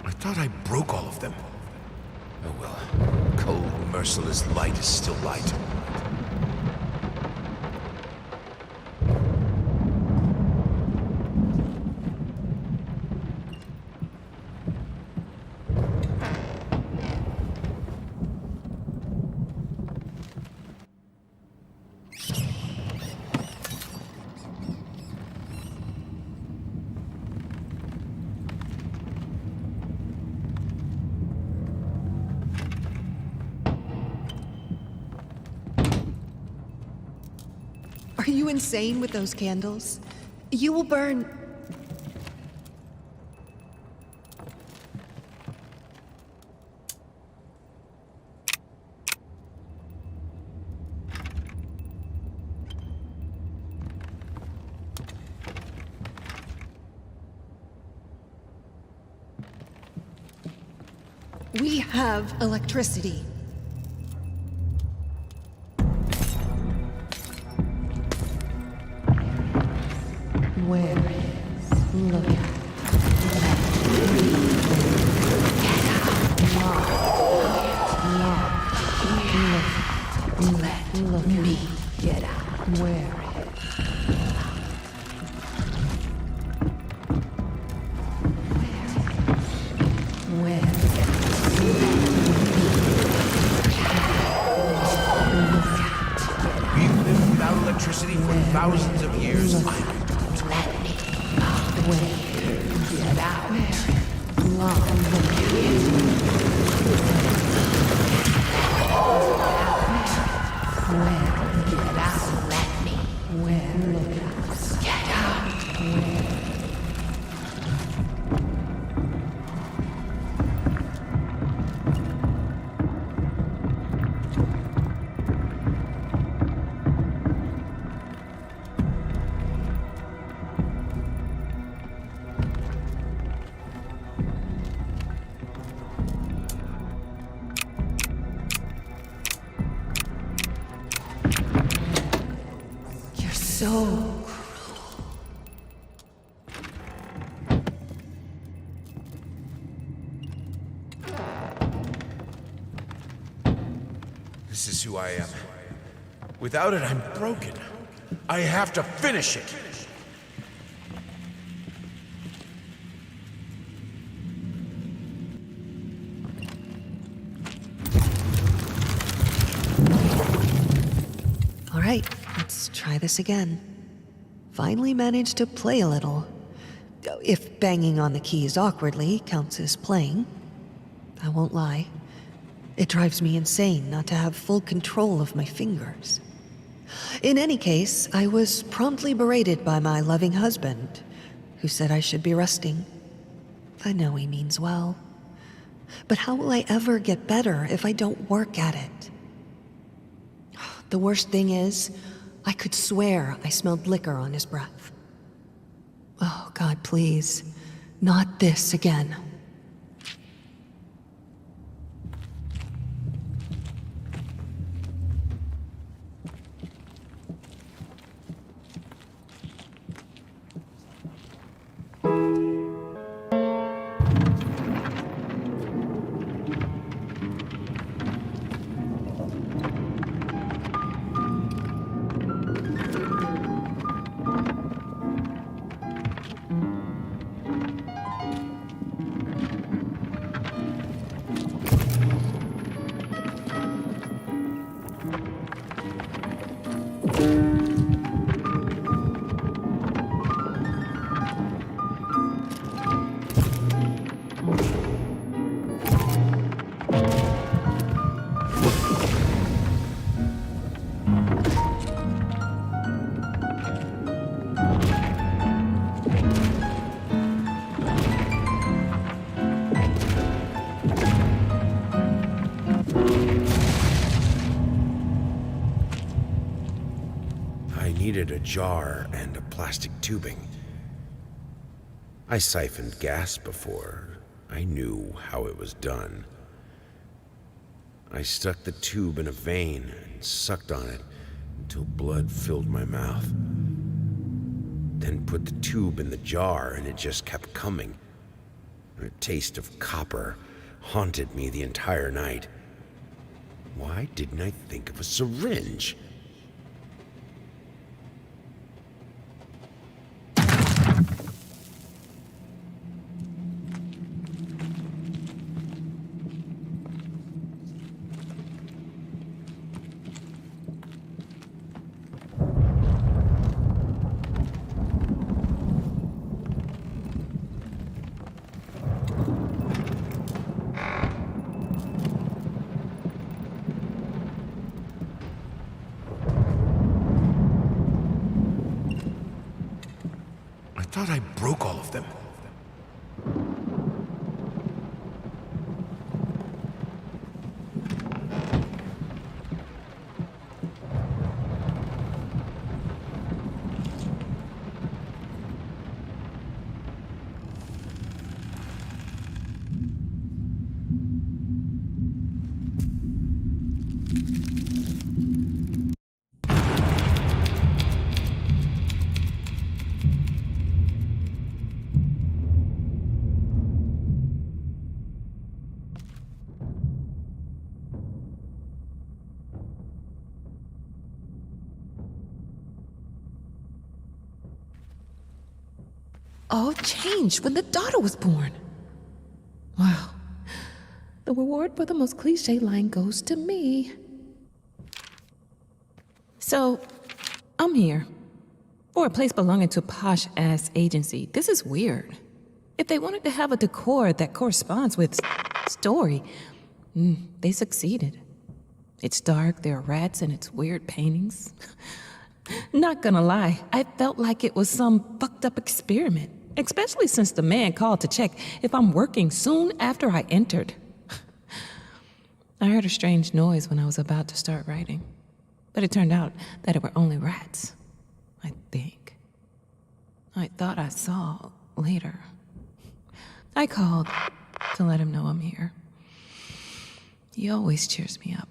Speaker 6: I thought I broke all of them. Oh well. Cold, merciless light is still light.
Speaker 7: Are you insane with those candles? You will burn... We have electricity. Where is? Look at. Let me get out. Where
Speaker 6: We've lived without electricity for thousands of years.
Speaker 7: Get out. Get out. Let me. Get out. So
Speaker 6: This is who I am. Without it, I'm broken. I have to finish it.
Speaker 7: all right, let's try this again. Finally managed to play a little. If banging on the keys awkwardly counts as playing. I won't lie. It drives me insane not to have full control of my fingers. In any case, I was promptly berated by my loving husband, who said I should be resting. I know he means well. But how will I ever get better if I don't work at it? The worst thing is, I could swear I smelled liquor on his breath. Oh, God, please. Not this again.
Speaker 5: needed a jar and a plastic tubing. I siphoned gas before. I knew how it was done. I stuck the tube in a vein and sucked on it until blood filled my mouth. Then put the tube in the jar and it just kept coming. A taste of copper haunted me the entire night. Why didn't I think of a syringe?
Speaker 6: I thought I broke all of them.
Speaker 8: All changed when the daughter was born. Wow. The reward for the most cliche line goes to me. So, I'm here. For a place belonging to a posh-ass agency, this is weird. If they wanted to have a decor that corresponds with story, they succeeded. It's dark, there are rats, and it's weird paintings. Not gonna lie, I felt like it was some fucked up experiment, especially since the man called to check if I'm working soon after I entered. I heard a strange noise when I was about to start writing, but it turned out that it were only rats, I think. I thought I saw later. I called to let him know I'm here. He always cheers me up.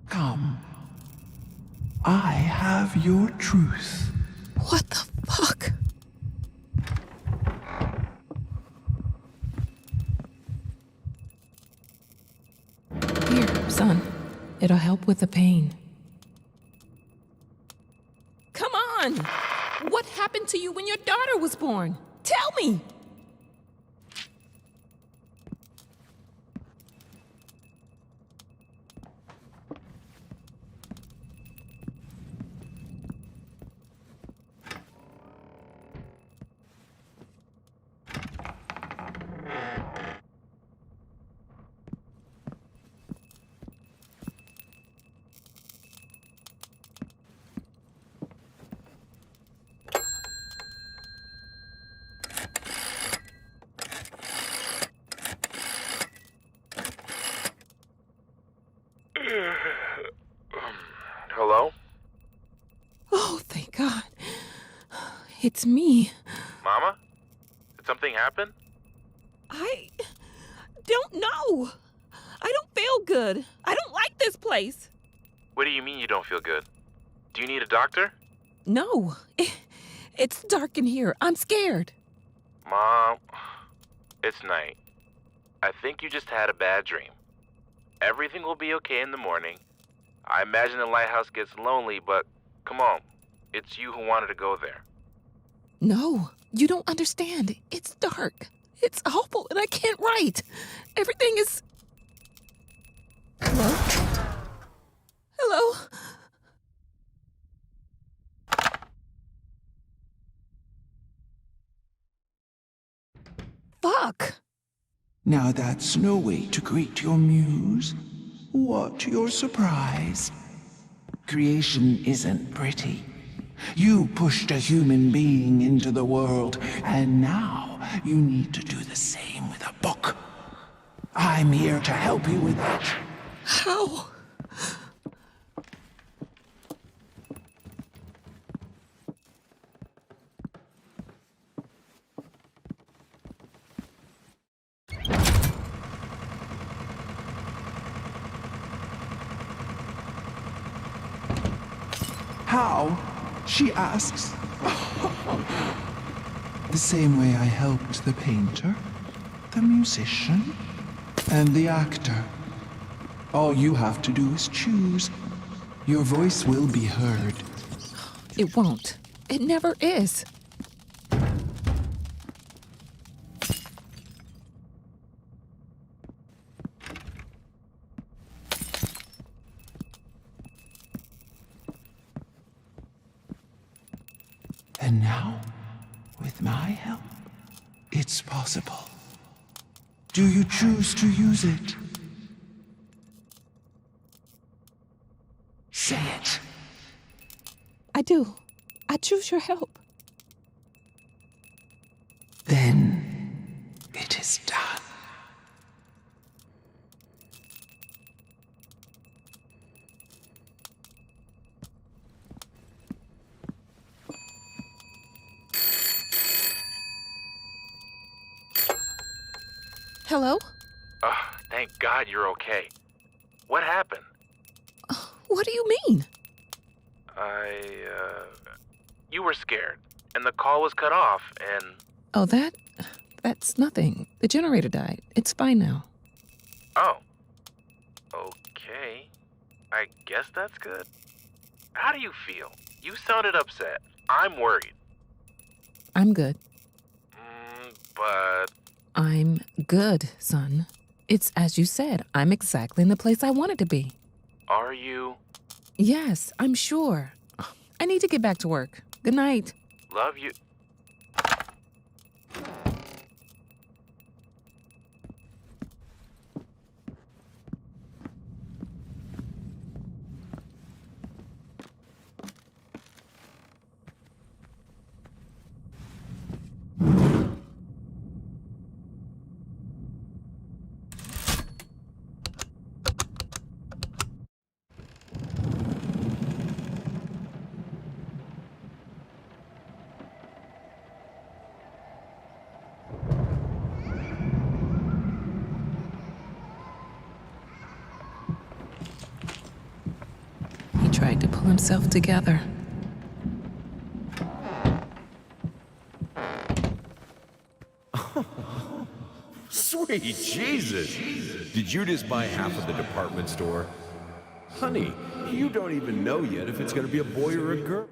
Speaker 9: Come. I have your truth.
Speaker 8: What the fuck? Here, son. It'll help with the pain. Come on! What happened to you when your daughter was born? Tell me!
Speaker 4: Hello?
Speaker 8: Oh, thank God. It's me.
Speaker 4: Mama? Did something happen?
Speaker 10: I don't know. I don't feel good. I don't like this place.
Speaker 4: What do you mean you don't feel good? Do you need a doctor?
Speaker 8: No. It's dark in here. I'm scared.
Speaker 4: Mom, it's night. I think you just had a bad dream. Everything will be okay in the morning. I imagine the lighthouse gets lonely, but come on. It's you who wanted to go there.
Speaker 8: No, you don't understand. It's dark. It's awful, and I can't write. Everything is... Hello? Hello? Fuck!
Speaker 9: Now that's no way to greet your muse. What your surprise? Creation isn't pretty. You pushed a human being into the world, and now you need to do the same with a book. I'm here to help you with that.
Speaker 8: How?
Speaker 9: How? She asks. The same way I helped the painter, the musician, and the actor. All you have to do is choose. Your voice will be heard.
Speaker 8: It won't. It never is.
Speaker 9: And now, with my help, it's possible. Do you choose to use it? Say it.
Speaker 8: I do. I choose your help.
Speaker 9: Then it is done.
Speaker 8: Hello?
Speaker 2: Thank God you're okay. What happened?
Speaker 8: What do you mean?
Speaker 2: You were scared, and the call was cut off, and...
Speaker 8: Oh, that's nothing. The generator died. It's fine now.
Speaker 2: Oh. Okay. I guess that's good. How do you feel? You sounded upset. I'm worried.
Speaker 8: I'm good.
Speaker 2: But...
Speaker 8: I'm good, son. It's as you said. I'm exactly in the place I wanted to be.
Speaker 2: Are you?
Speaker 8: Yes, I'm sure. I need to get back to work. Good night.
Speaker 2: Love you.
Speaker 8: He tried to pull himself together.
Speaker 5: Sweet Jesus! Did you just buy half of the department store? Honey, you don't even know yet if it's gonna be a boy or a girl.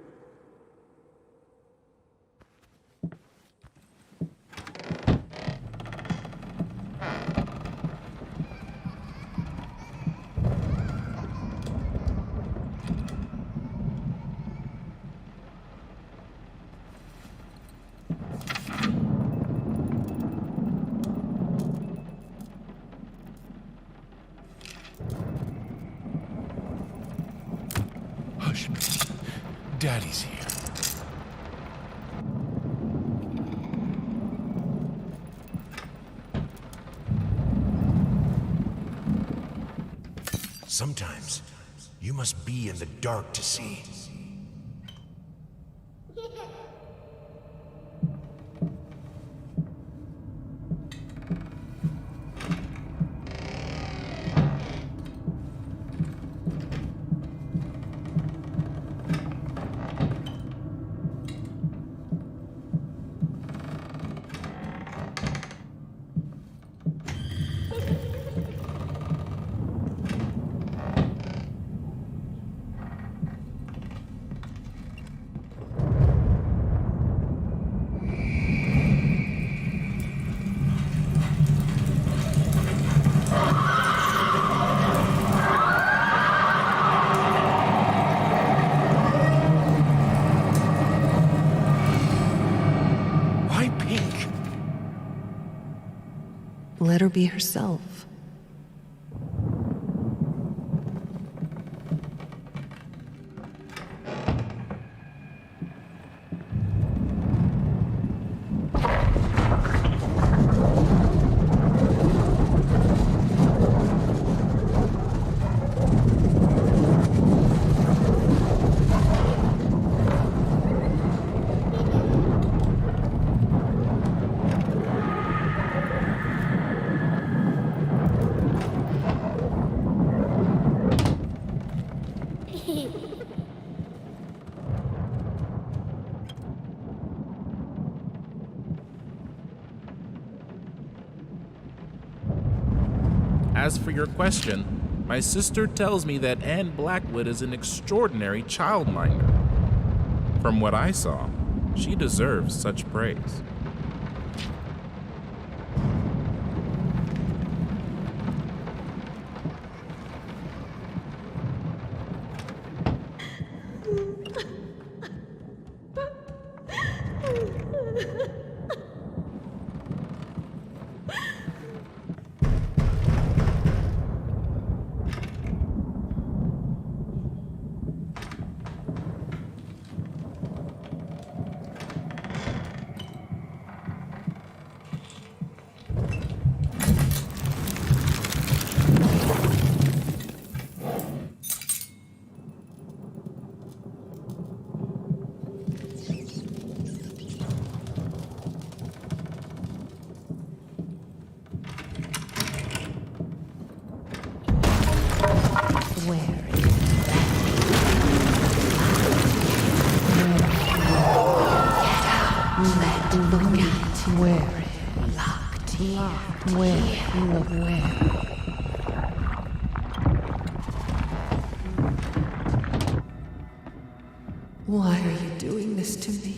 Speaker 6: Hush. Daddy's here. Sometimes you must be in the dark to see.
Speaker 7: Let her be herself.
Speaker 2: As for your question, my sister tells me that Anne Blackwood is an extraordinary childminder. From what I saw, she deserves such praise. Why are you doing this to me?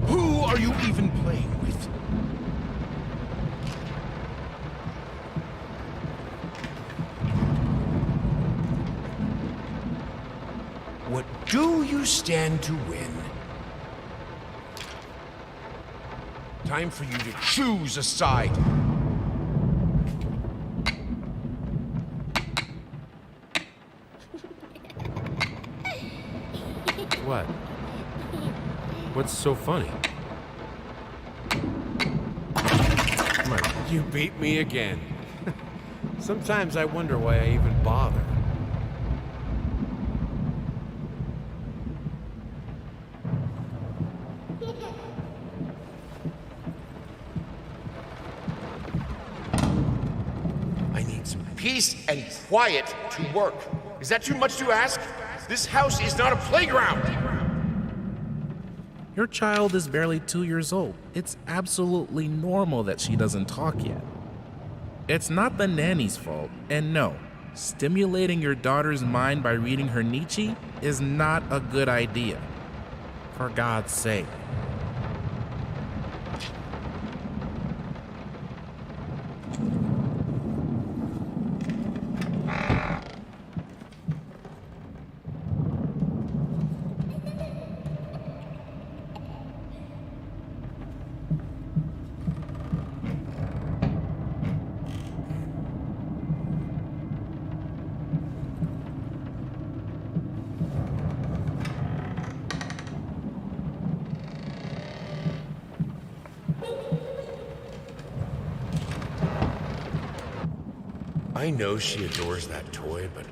Speaker 6: Who are you even playing with? What do you stand to win? Time for you to choose a side.
Speaker 5: What? What's so funny? Come on, you beat me again. Sometimes I wonder why I even bother.
Speaker 6: I need some peace and quiet to work. Is that too much to ask? This house is not a playground!
Speaker 2: Your child is barely 2 years old. It's absolutely normal that she doesn't talk yet. It's not the nanny's fault, and no, stimulating your daughter's mind by reading her Nietzsche is not a good idea. For God's sake.
Speaker 6: I know she adores that toy, but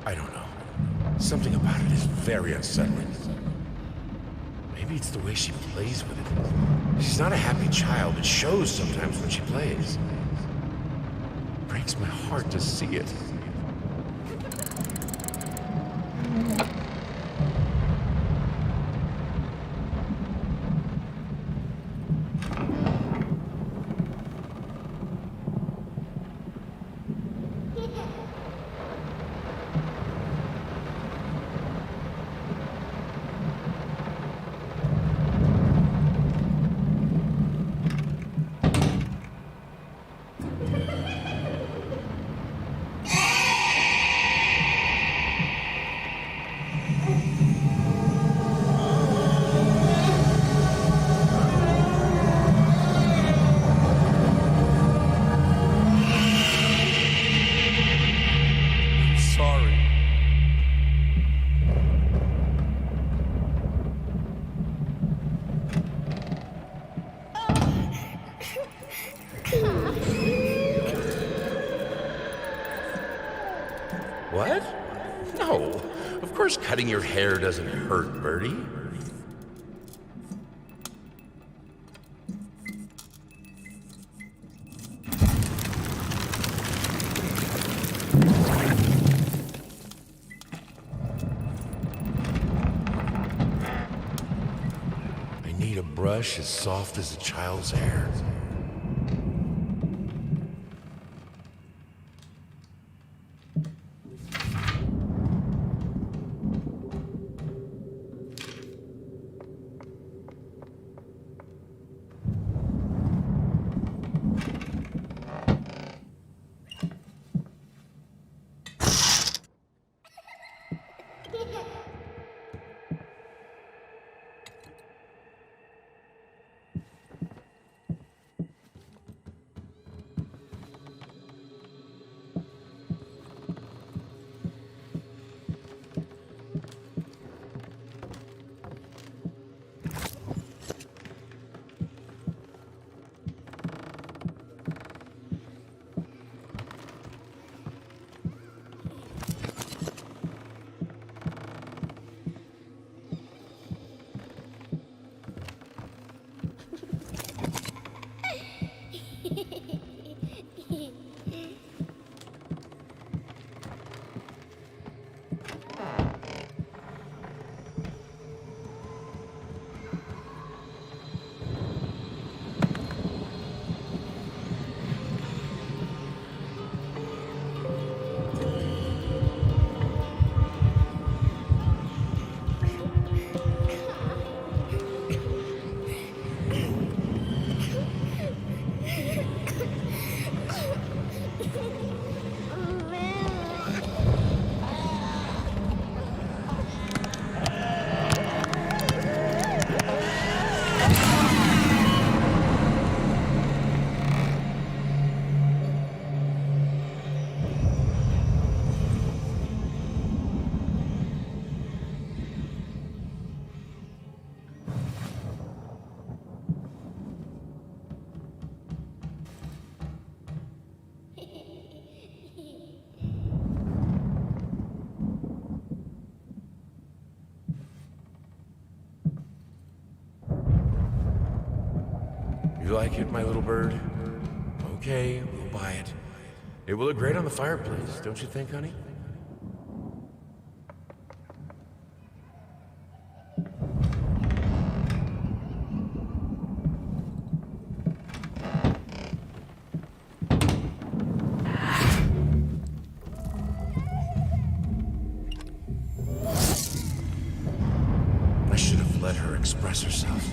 Speaker 6: I don't know. Something about it is very unsettling. Maybe it's the way she plays with it. She's not a happy child. It shows sometimes when she plays. It breaks my heart to see it. What? No. Of course cutting your hair doesn't hurt, Bertie. I need a brush as soft as a child's hair. You like it, my little bird? Okay, we'll buy it. It will look great on the fireplace, don't you think, honey? I should have let her express herself.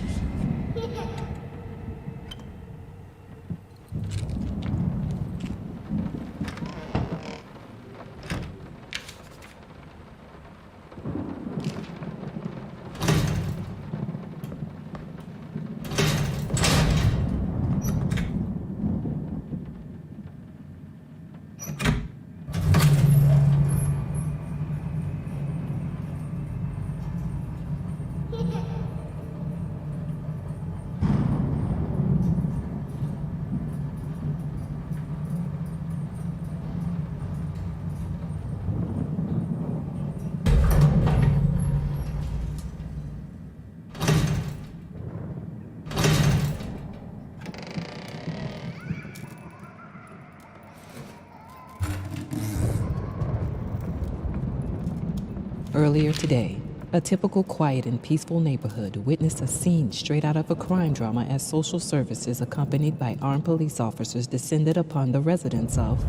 Speaker 8: Earlier today, a typical quiet and peaceful neighborhood witnessed a scene straight out of a crime drama as social services accompanied by armed police officers descended upon the residence of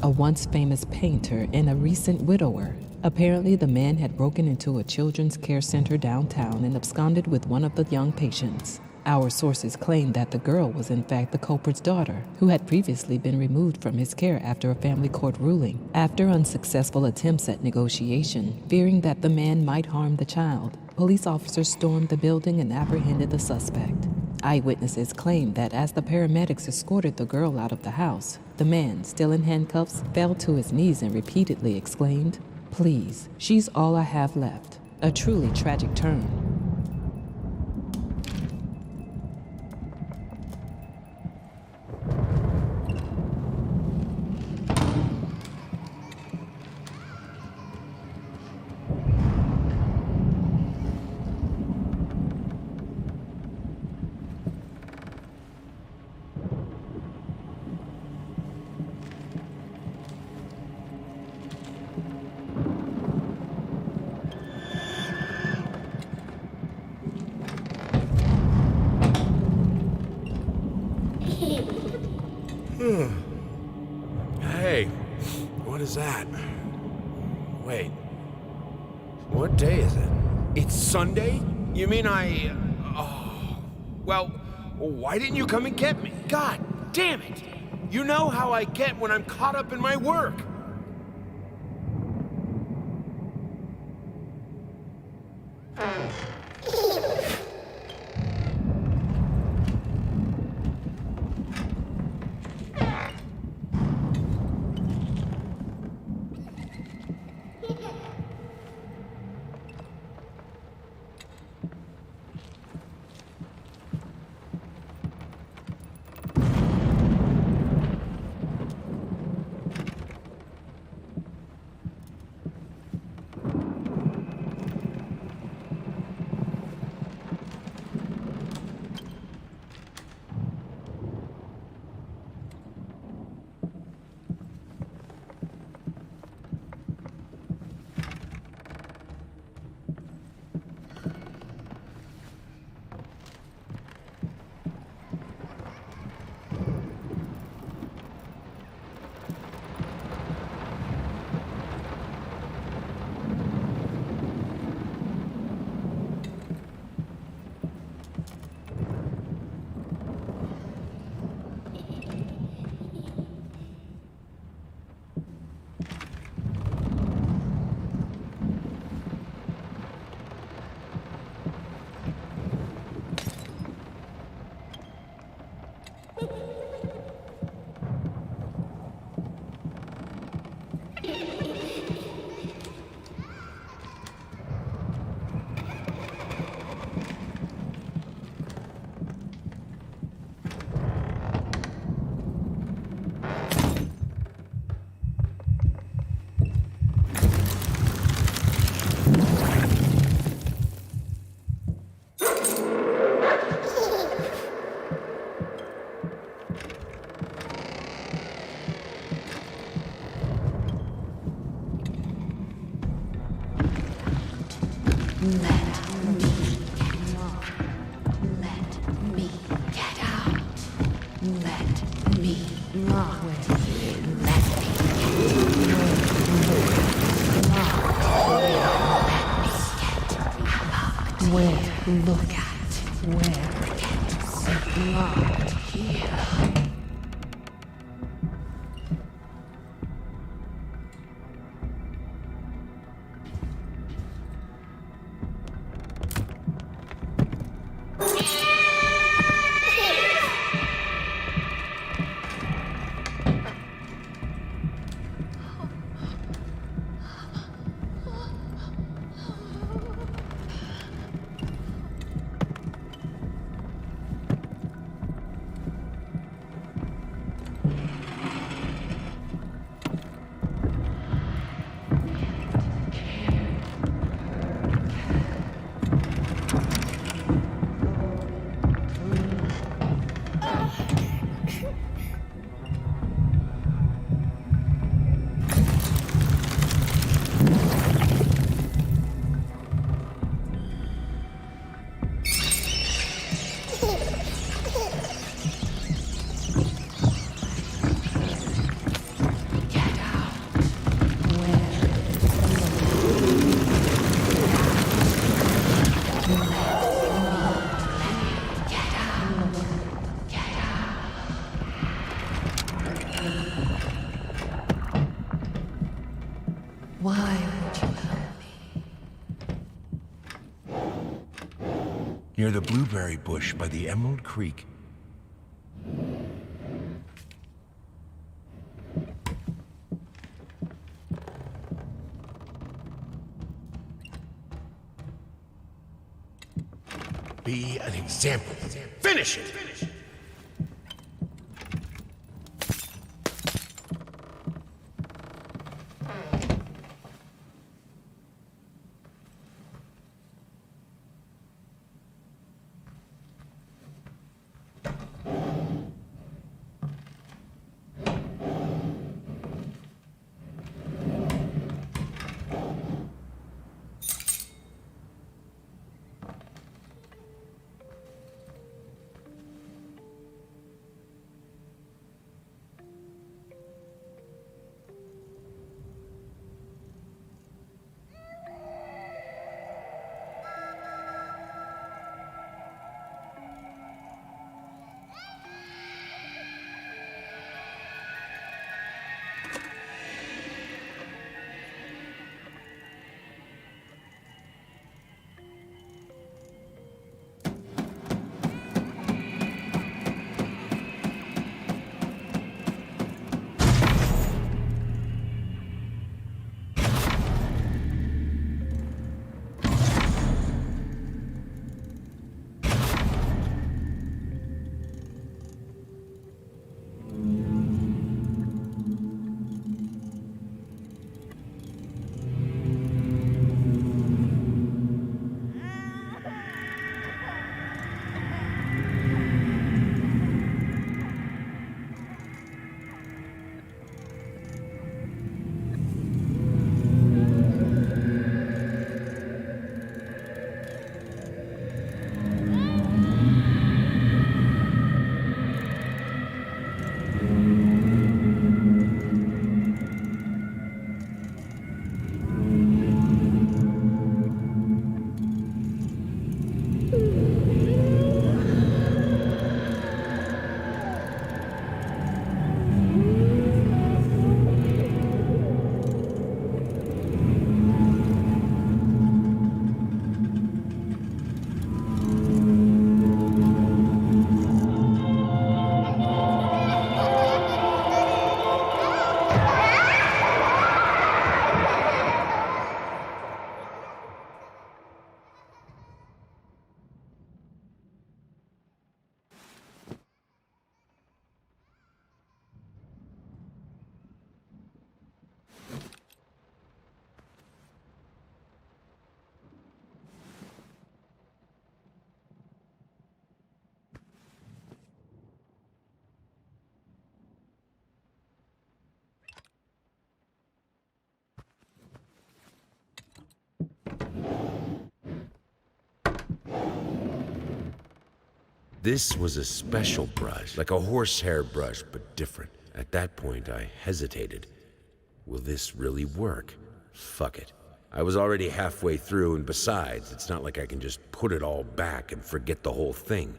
Speaker 8: a once famous painter and a recent widower. Apparently, the man had broken into a children's care center downtown and absconded with one of the young patients. Our sources claim that the girl was in fact the culprit's daughter, who had previously been removed from his care after a family court ruling. After unsuccessful attempts at negotiation, fearing that the man might harm the child, police officers stormed the building and apprehended the suspect. Eyewitnesses claim that as the paramedics escorted the girl out of the house, the man, still in handcuffs, fell to his knees and repeatedly exclaimed, "Please, she's all I have left." A truly tragic turn.
Speaker 6: Hey, what is that? Wait, what day is it? It's Sunday? You mean well, why didn't you come and get me? God damn it! You know how I get when I'm caught up in my work.
Speaker 7: Why would you help me?
Speaker 6: Near the blueberry bush by the Emerald Creek. Be an example. Finish it!
Speaker 5: This was a special brush, like a horsehair brush, but different. At that point, I hesitated. Will this really work? Fuck it. I was already halfway through, and besides, it's not like I can just put it all back and forget the whole thing.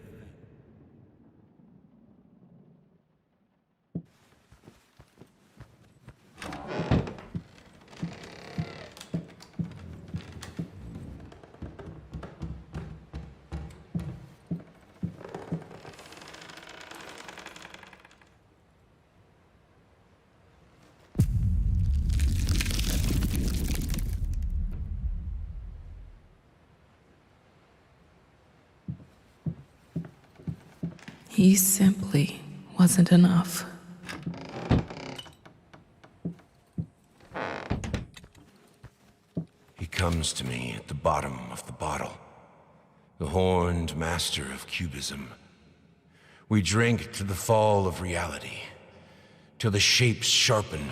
Speaker 8: He simply wasn't enough.
Speaker 6: He comes to me at the bottom of the bottle, the horned master of cubism. We drink to the fall of reality, till the shapes sharpen,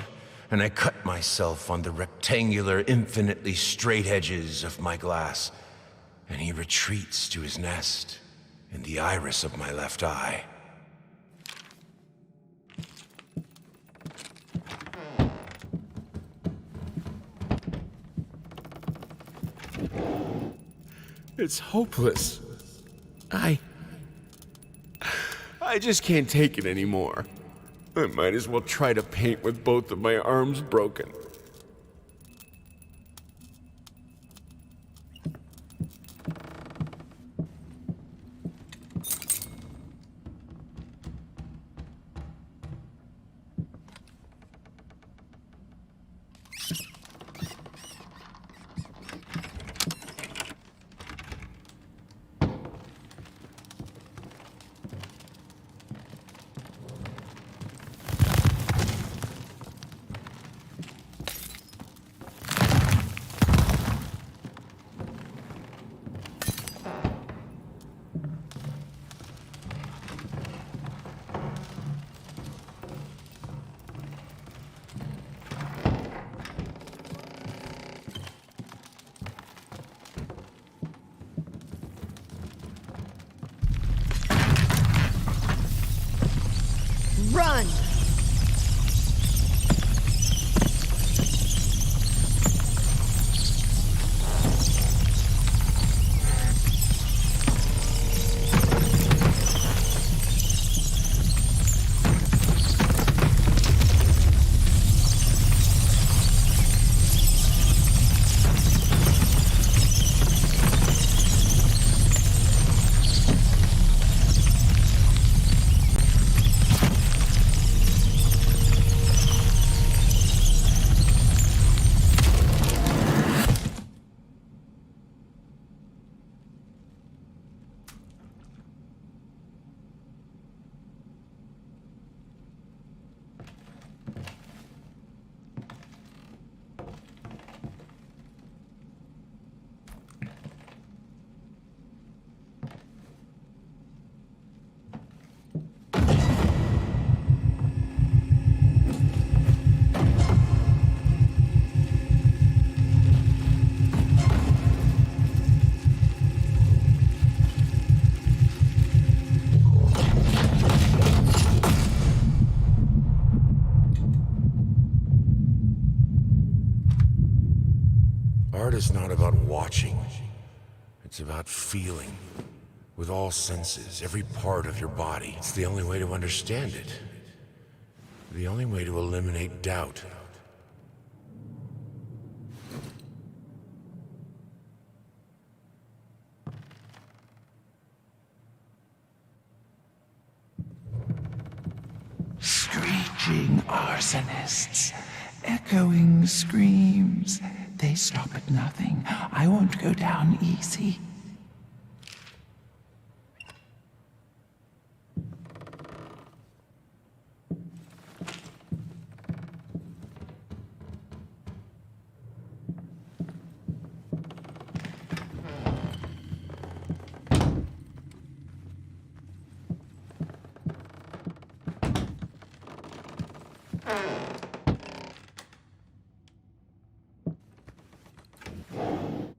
Speaker 6: and I cut myself on the rectangular, infinitely straight edges of my glass, and he retreats to his nest in the iris of my left eye.
Speaker 5: It's hopeless. I just can't take it anymore. I might as well try to paint with both of my arms broken.
Speaker 7: Run!
Speaker 6: Art is not about watching. It's about feeling. With all senses, every part of your body. It's the only way to understand it. The only way to eliminate doubt.
Speaker 9: Screeching arsonists, echoing screams. They stop at nothing. I won't go down easy.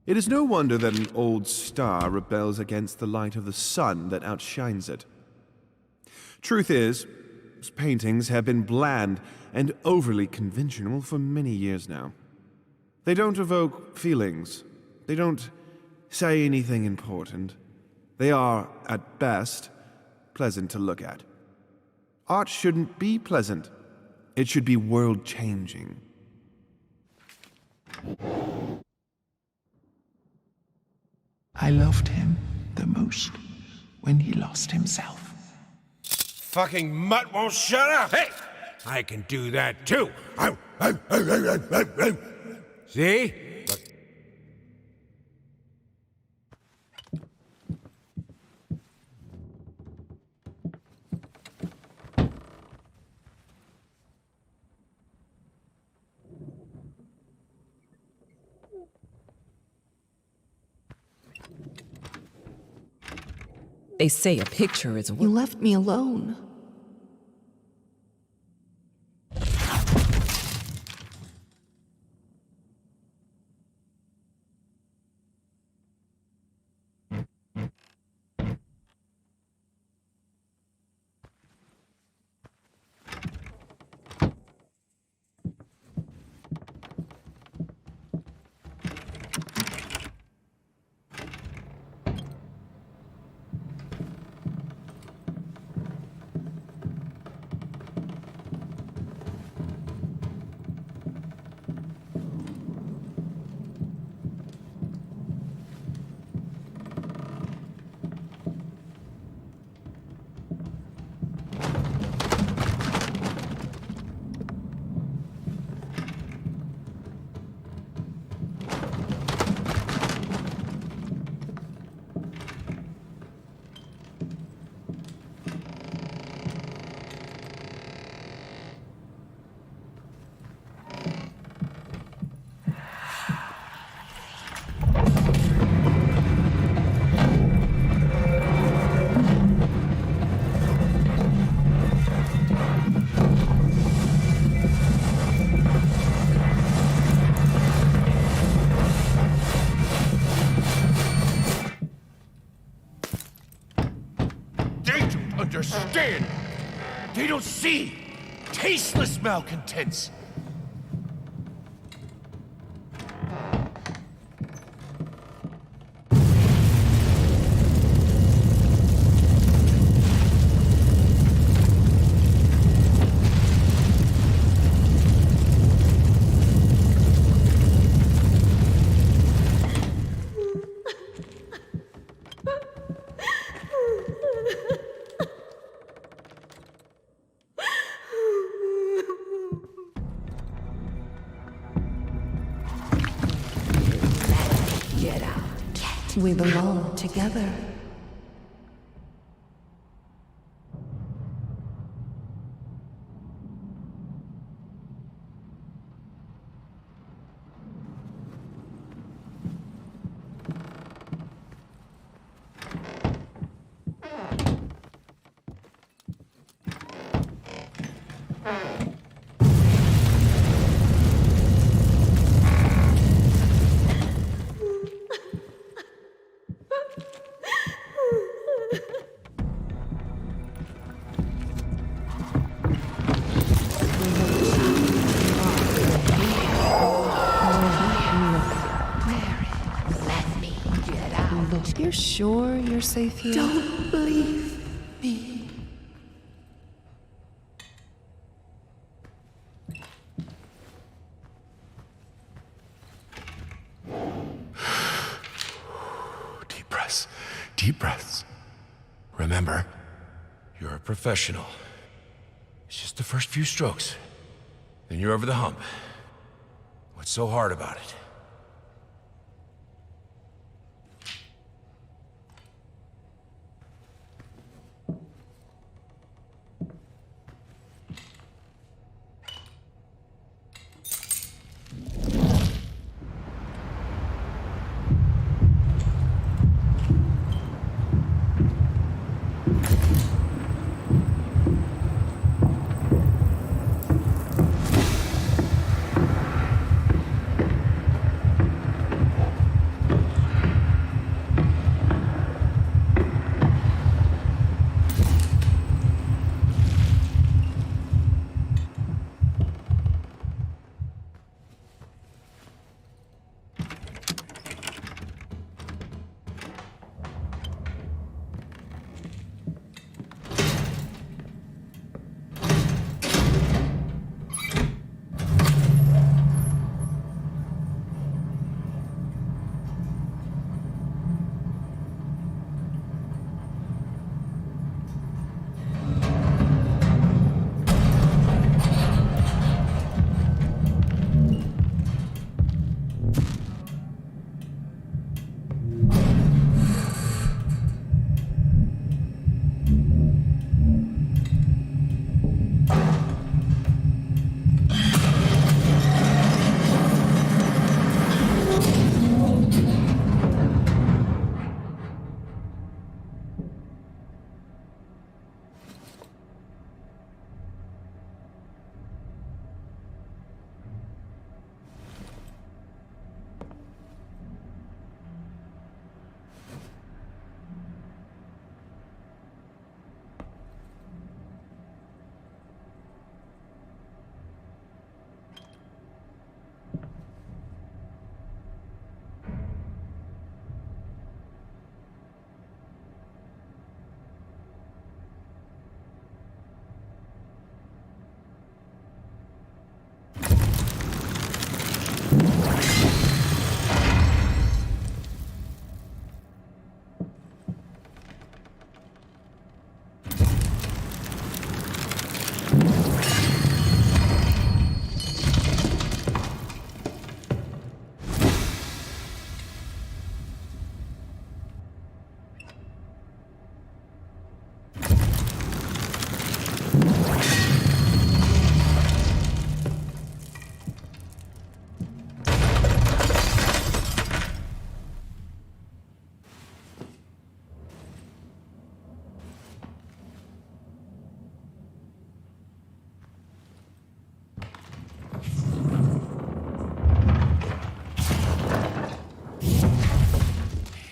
Speaker 3: It is no wonder that an old star rebels against the light of the sun that outshines it. Truth is, his paintings have been bland and overly conventional for many years now. They don't evoke feelings. They don't say anything important. They are, at best, pleasant to look at. Art shouldn't be pleasant. It should be world-changing.
Speaker 9: I loved him the most when he lost himself.
Speaker 5: Fucking mutt won't shut up! Hey! I can do that too! See? Look.
Speaker 8: They say a picture is
Speaker 7: You left me alone.
Speaker 6: Understand? They don't see tasteless malcontents.
Speaker 7: We belong together. You're sure you're safe here?
Speaker 9: Don't leave me.
Speaker 6: Deep breaths. Deep breaths. Remember, you're a professional. It's just the first few strokes. Then you're over the hump. What's so hard about it?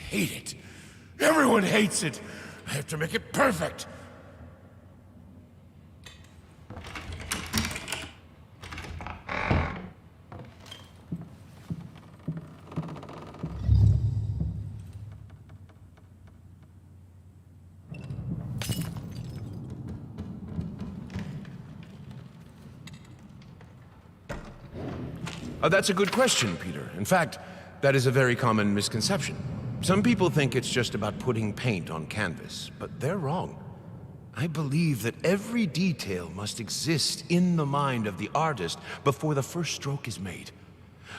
Speaker 6: Hate it. Everyone hates it. I have to make it perfect. That's a good question, Peter. In fact, that is a very common misconception. Some people think it's just about putting paint on canvas, but they're wrong. I believe that every detail must exist in the mind of the artist before the first stroke is made.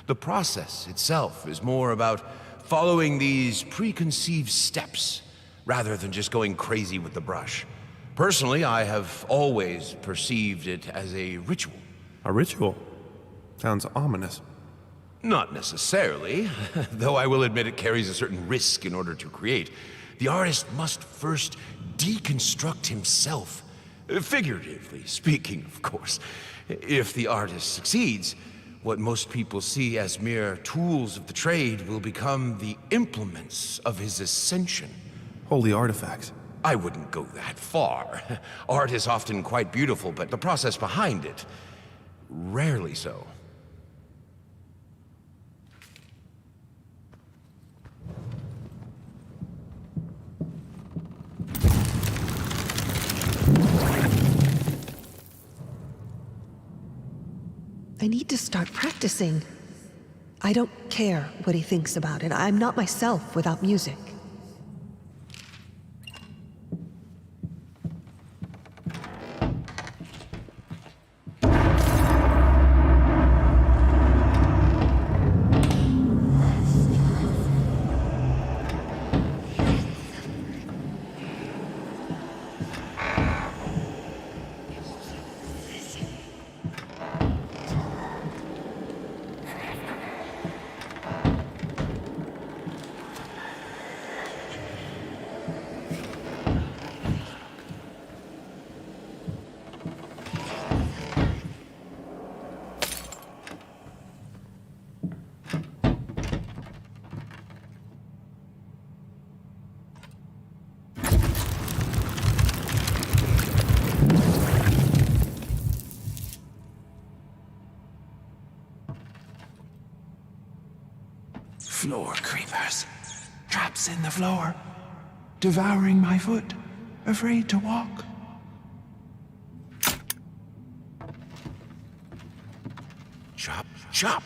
Speaker 6: The process itself is more about following these preconceived steps rather than just going crazy with the brush. Personally, I have always perceived it as a ritual.
Speaker 3: A ritual? Sounds ominous.
Speaker 6: Not necessarily, though I will admit it carries a certain risk in order to create. The artist must first deconstruct himself, figuratively speaking, of course. If the artist succeeds, what most people see as mere tools of the trade will become the implements of his ascension.
Speaker 3: Holy artifacts.
Speaker 6: I wouldn't go that far. Art is often quite beautiful, but the process behind it, rarely so.
Speaker 7: I need to start practicing. I don't care what he thinks about it. I'm not myself without music.
Speaker 9: Floor creepers. Traps in the floor. Devouring my foot. Afraid to walk.
Speaker 6: Chop, chop!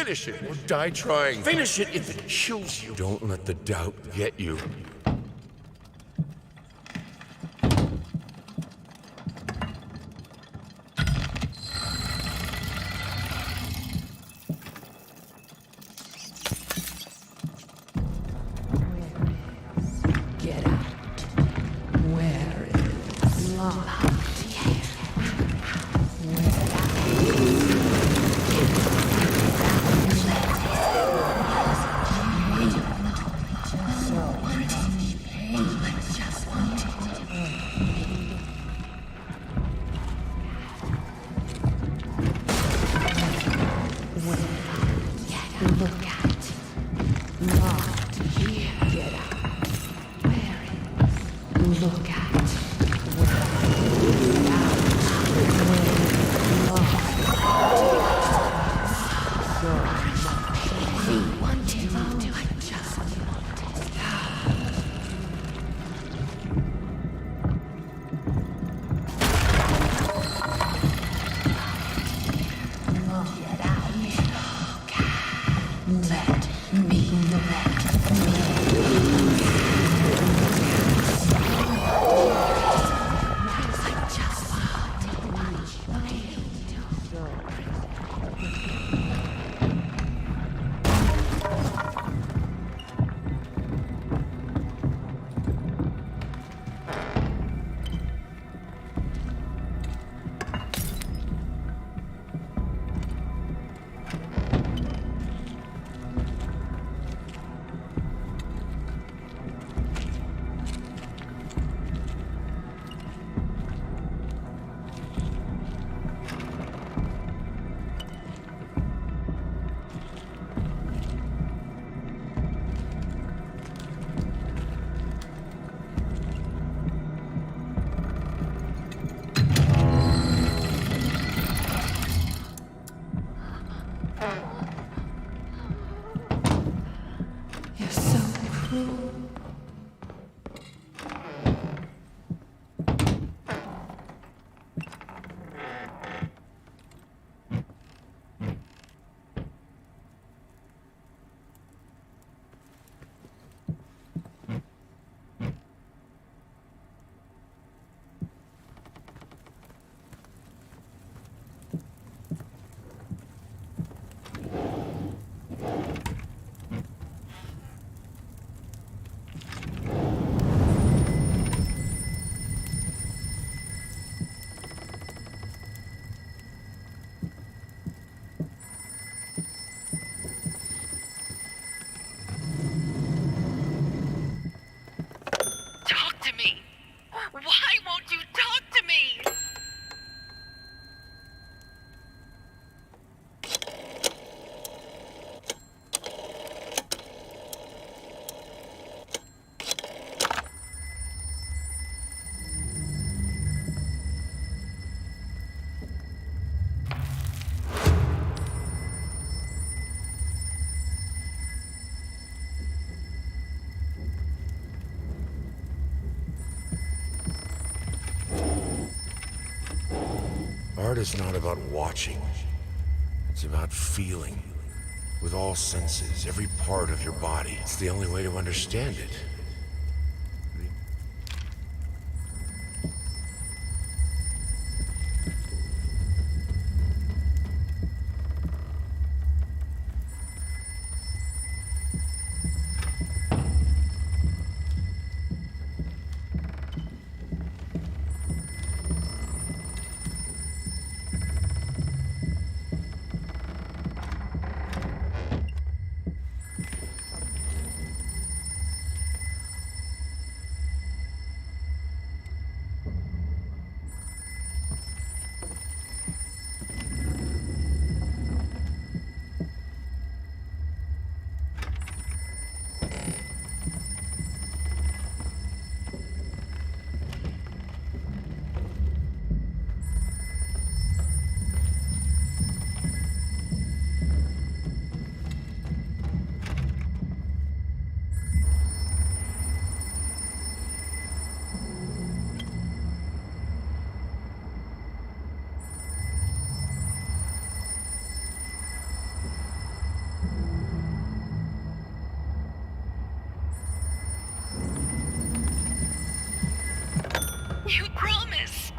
Speaker 11: Finish it or die trying. Finish it if it kills you.
Speaker 6: Don't let the doubt get you.
Speaker 10: Get out. Where is love?
Speaker 7: You're so cruel.
Speaker 12: Talk to me! Why won't you talk to me?
Speaker 6: Art is not about watching. It's about feeling. With all senses, every part of your body. It's the only way to understand it.
Speaker 12: You promised.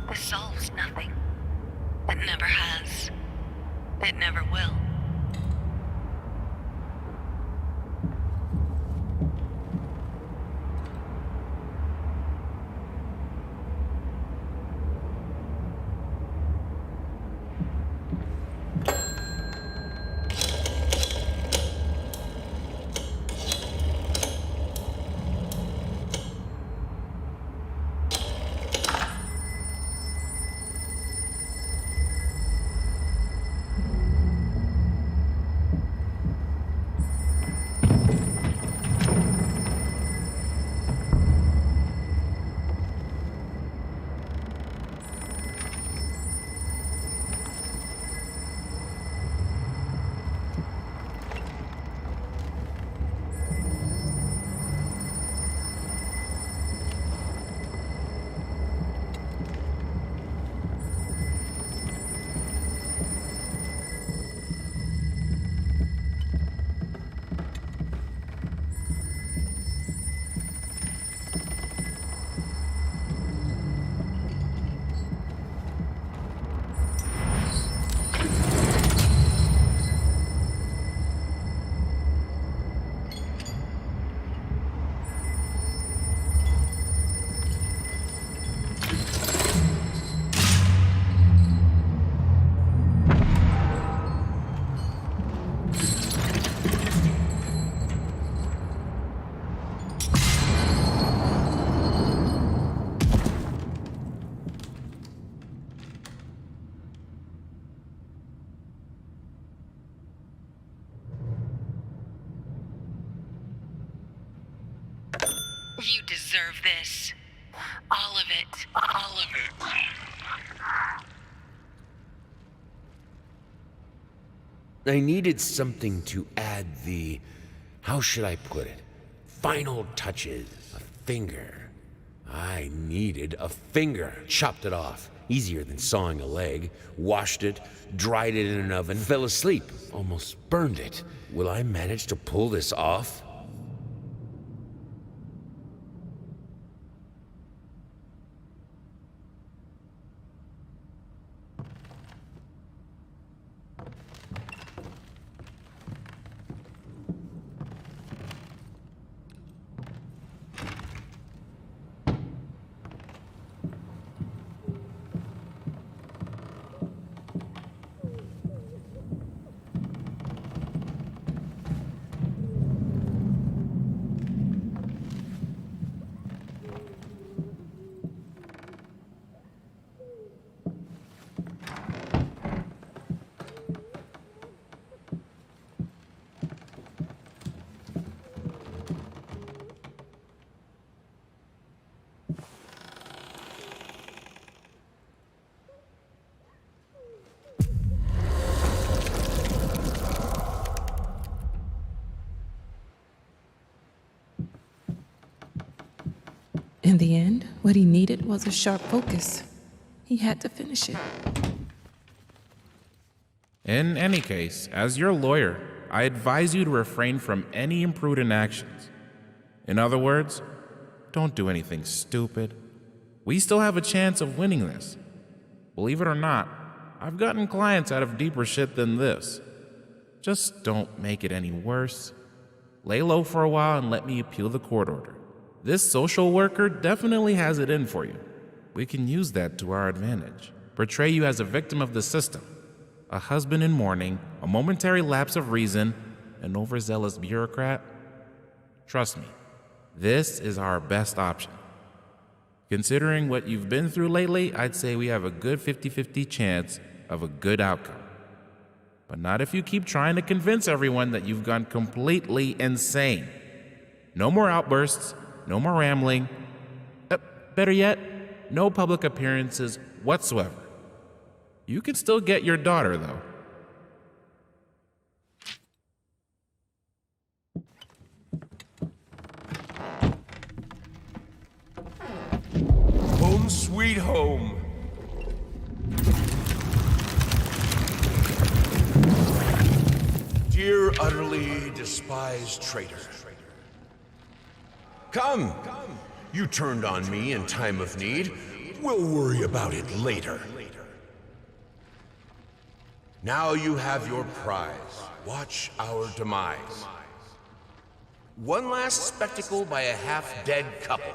Speaker 12: This solves nothing. It never has. It never will. You deserve this. All of it. All of it.
Speaker 11: I needed something to add the, how should I put it, final touches. A finger. I needed a finger. Chopped it off. Easier than sawing a leg. Washed it, dried it in an oven, fell asleep. Almost burned it. Will I manage to pull this off?
Speaker 8: In the end, what he needed was a sharp focus. He had to finish it.
Speaker 2: In any case, as your lawyer, I advise you to refrain from any imprudent actions. In other words, don't do anything stupid. We still have a chance of winning this. Believe it or not, I've gotten clients out of deeper shit than this. Just don't make it any worse. Lay low for a while and let me appeal the court order. This social worker definitely has it in for you. We can use that to our advantage. Portray you as a victim of the system, a husband in mourning, a momentary lapse of reason, an overzealous bureaucrat. Trust me, this is our best option. Considering what you've been through lately, I'd say we have a good 50-50 chance of a good outcome. But not if you keep trying to convince everyone that you've gone completely insane. No more outbursts, no more rambling. Better yet, no public appearances whatsoever. You can still get your daughter, though.
Speaker 6: Home sweet home. Dear utterly despised traitor. Come. You turned on me in time of need. We'll worry about it later. Now you have your prize. Watch our demise. One last spectacle by a half-dead couple.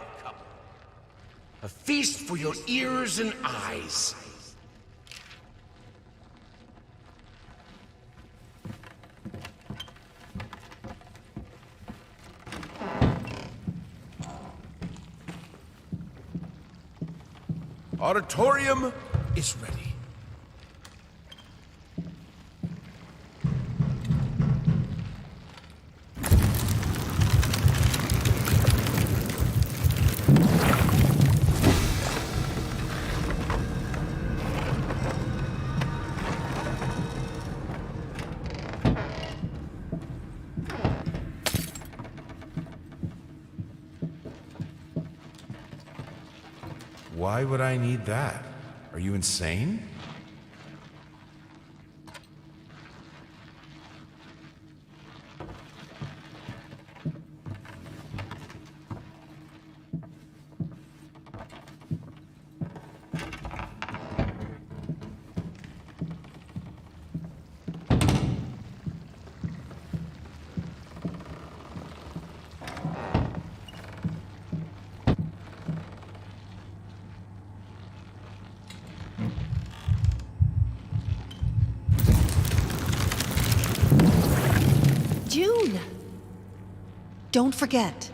Speaker 6: A feast for your ears and eyes. Auditorium is ready. Why would I need that? Are you insane?
Speaker 7: June! Don't forget.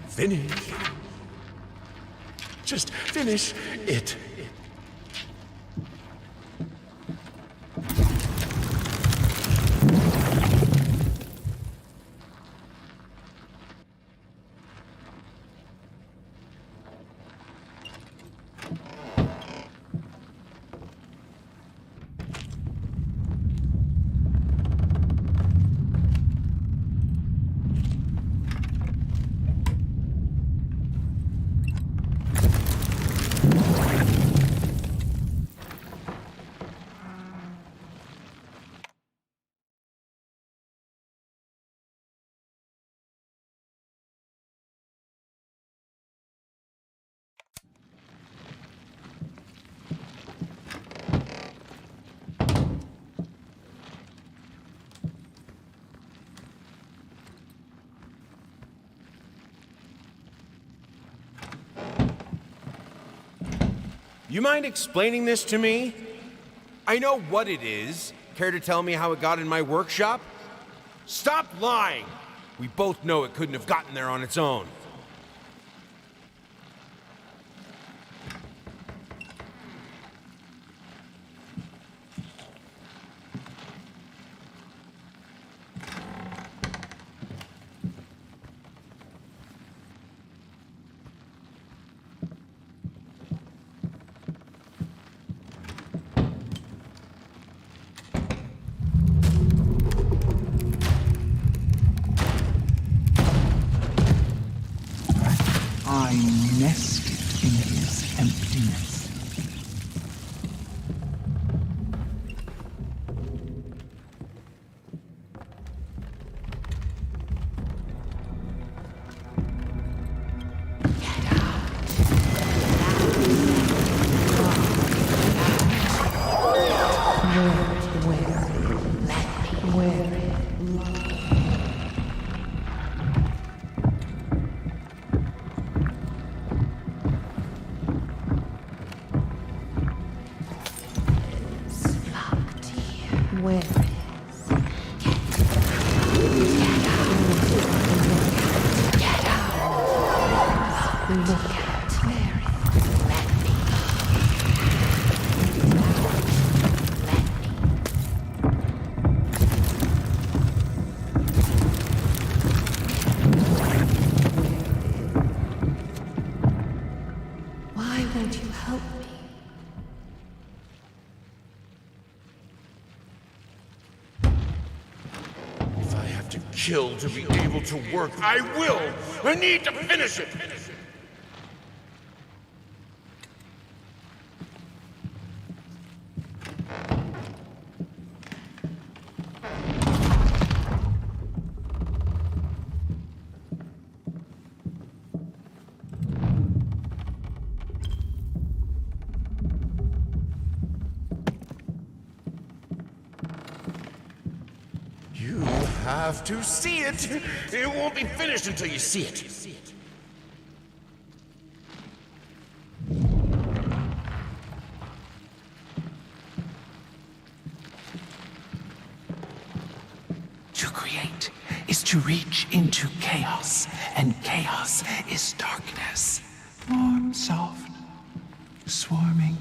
Speaker 6: Finish. Just finish it. You mind explaining this to me? I know what it is. Care to tell me how it got in my workshop? Stop lying! We both know it couldn't have gotten there on its own.
Speaker 9: I nested in his emptiness.
Speaker 7: Where why won't you help me?
Speaker 11: If I have to kill to be able to work, I will! I need to finish it! You have to see it! It won't be finished until you see it!
Speaker 9: To create is to reach into chaos, and chaos is darkness. Warm, soft, swarming.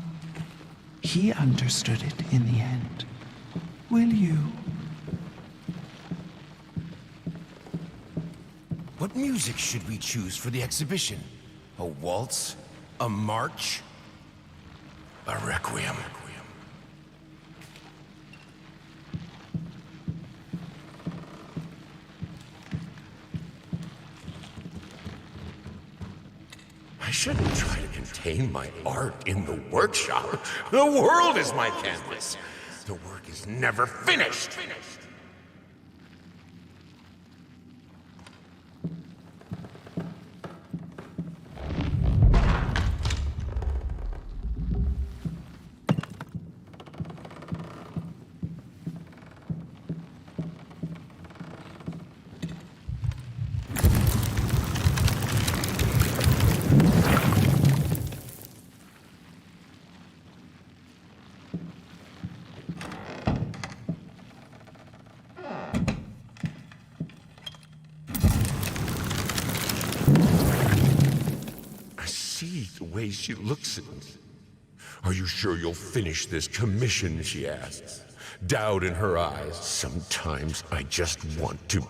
Speaker 9: He understood it in the end. Will you?
Speaker 6: What music should we choose for the exhibition? A waltz? A march? A requiem?
Speaker 11: I shouldn't try to contain my art in the workshop. The world is my canvas. The work is never finished. The way she looks at me. Are you sure you'll finish this commission, she asks. Doubt in her eyes. Sometimes I just want to.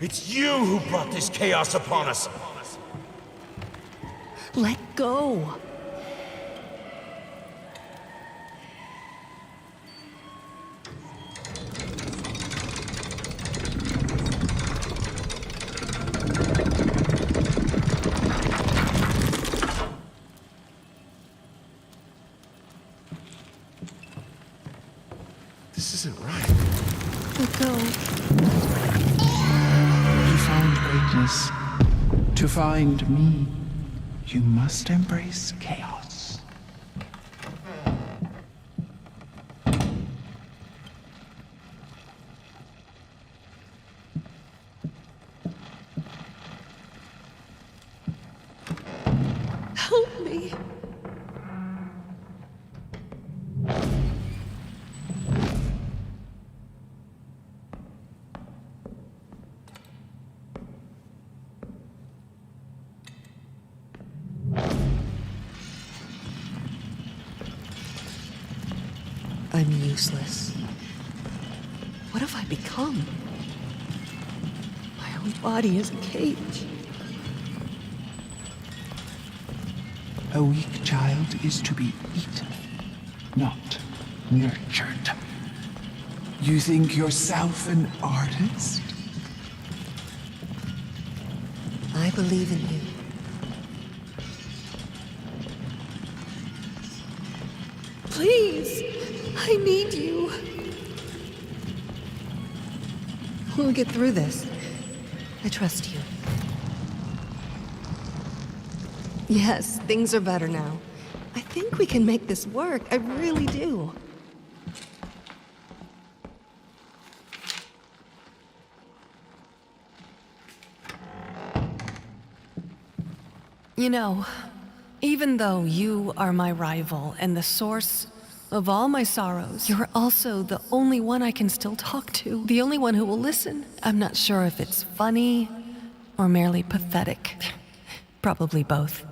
Speaker 11: It's you who brought this chaos upon us!
Speaker 7: Let go.
Speaker 11: This isn't right.
Speaker 7: Let go.
Speaker 9: To find greatness, to find me, you must embrace chaos.
Speaker 7: Help me. I'm useless. What have I become? My own body is a cage.
Speaker 9: A weak child is to be eaten, not nurtured. You think yourself an artist?
Speaker 7: I believe in you. Please, I need you. We'll get through this. I trust you. Yes, things are better now. I think we can make this work. I really do. You know, even though you are my rival and the source of all my sorrows, you're also the only one I can still talk to. The only one who will listen. I'm not sure if it's funny or merely pathetic. Probably both.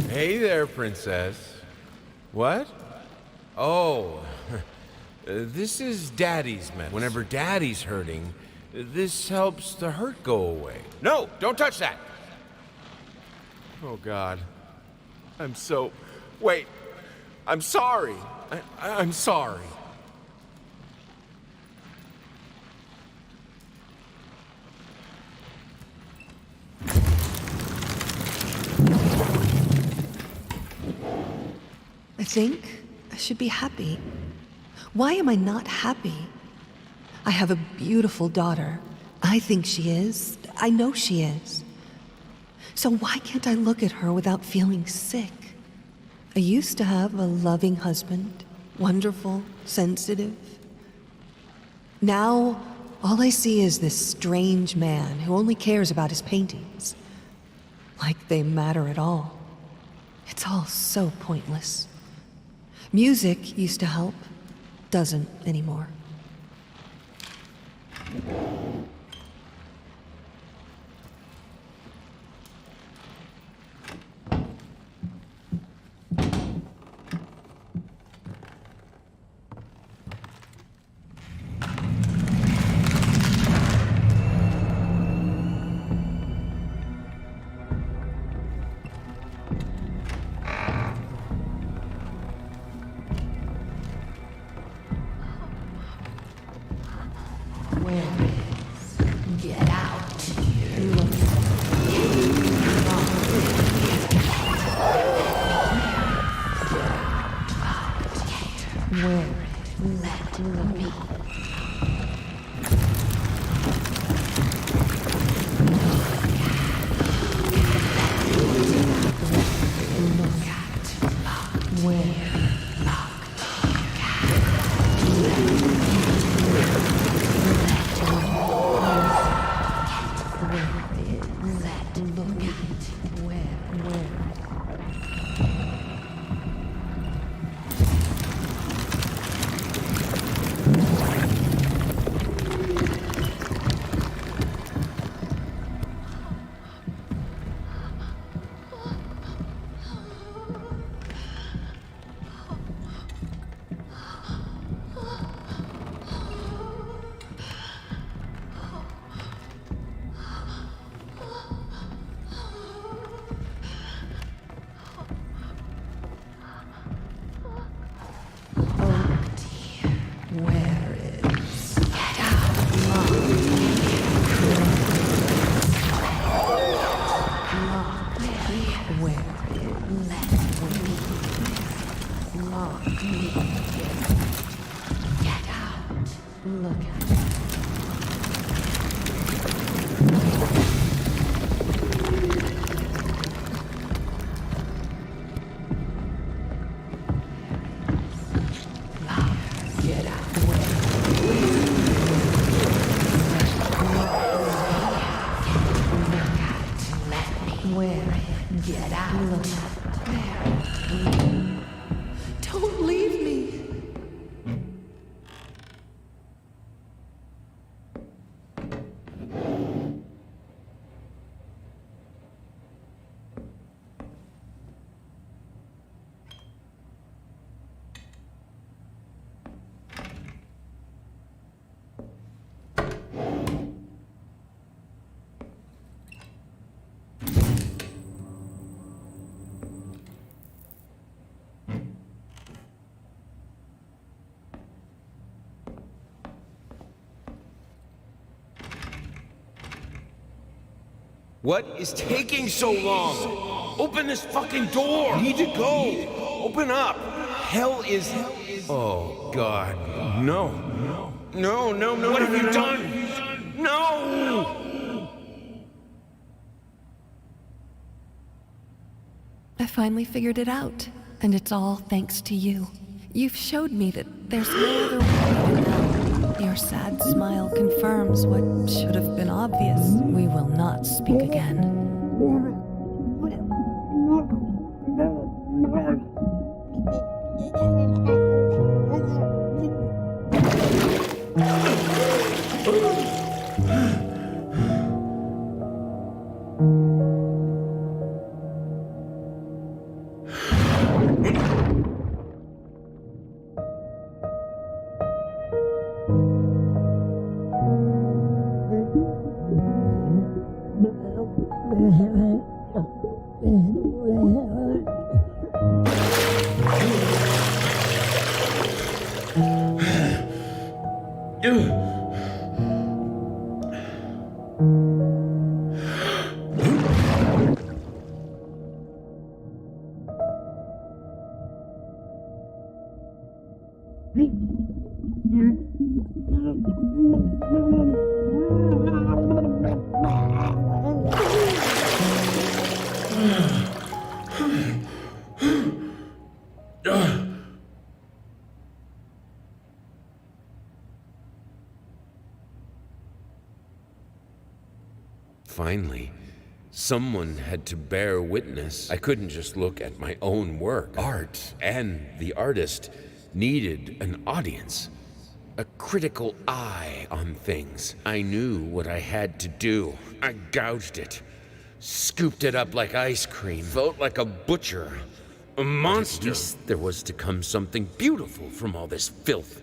Speaker 5: Hey there, princess. What? Oh, this is Daddy's medicine. Whenever Daddy's hurting, this helps the hurt go away. No, don't touch that! Oh, God. Wait. I'm sorry. I'm sorry.
Speaker 7: I think I should be happy. Why am I not happy? I have a beautiful daughter. I think she is. I know she is. So why can't I look at her without feeling sick? I used to have a loving husband, wonderful, sensitive. Now, all I see is this strange man who only cares about his paintings. Like they matter at all. It's all so pointless. Music used to help, doesn't anymore. Don't leave me.
Speaker 11: What is taking so long? Open this fucking door! I need to go! Open up! Hell is... Oh, God. No. No, no, no. What have you done? No!
Speaker 7: I finally figured it out, and it's all thanks to you. You've showed me that there's no other way now. Your sad smile confirms what should have been obvious. We will not speak again.
Speaker 11: Finally, someone had to bear witness. I couldn't just look at my own work. Art and the artist needed an audience, a critical eye on things. I knew what I had to do. I gouged it, scooped it up like ice cream, felt like a butcher, a monster. At least there was to come something beautiful from all this filth.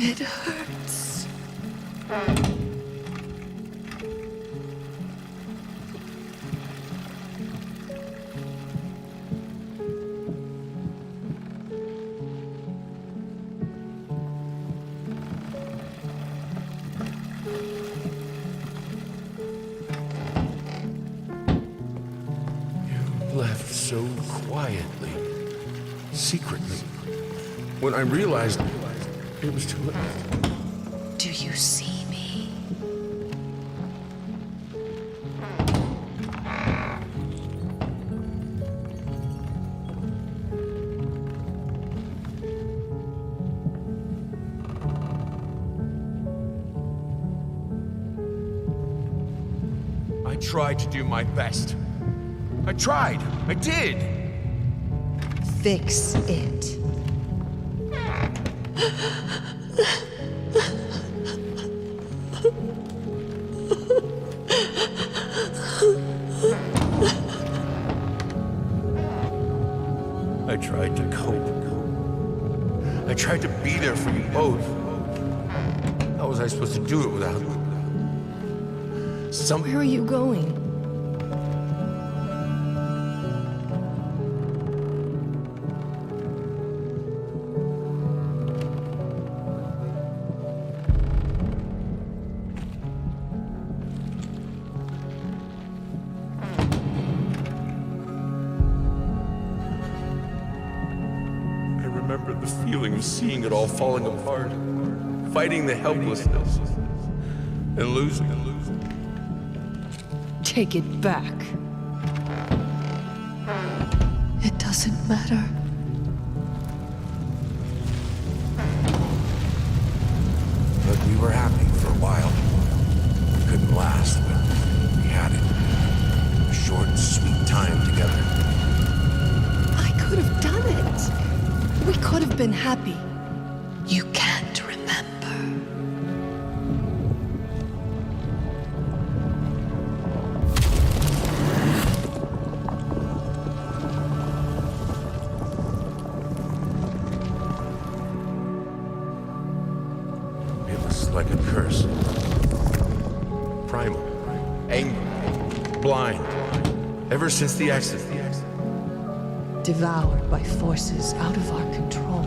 Speaker 7: It hurts.
Speaker 6: You left so quietly, secretly. When I realized it was too late.
Speaker 12: Do you see me?
Speaker 6: I tried to do my best. I tried. I did.
Speaker 7: Fix it.
Speaker 6: I tried to cope. I tried to be there for you both. How was I supposed to do it without
Speaker 7: Where are you going?
Speaker 6: I remember the feeling of seeing it all falling apart, fighting the helplessness, and losing.
Speaker 7: Take it back. It doesn't matter.
Speaker 5: But we were happy for a while. We couldn't last, but we had it. A short, sweet time together.
Speaker 7: I could have done it. We could have been happy.
Speaker 12: You can't remember.
Speaker 6: It was like a curse. Primal, angry, blind. Ever since the accident.
Speaker 7: Devoured by forces out of our control.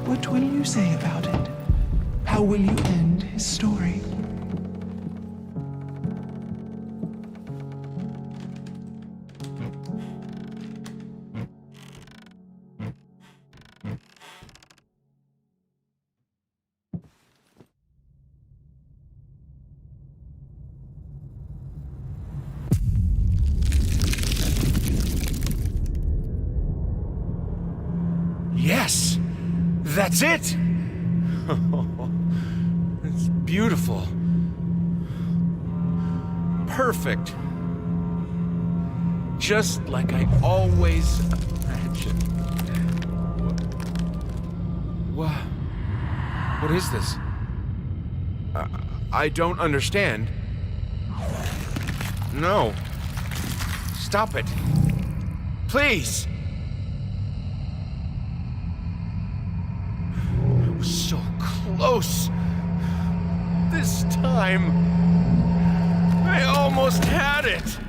Speaker 9: What will you say about it? How will you end his story?
Speaker 6: Yes! That's it! It's beautiful. Perfect. Just like I always imagined. What is this? I don't understand. No. Stop it. Please! I was so close. This time, I almost had it.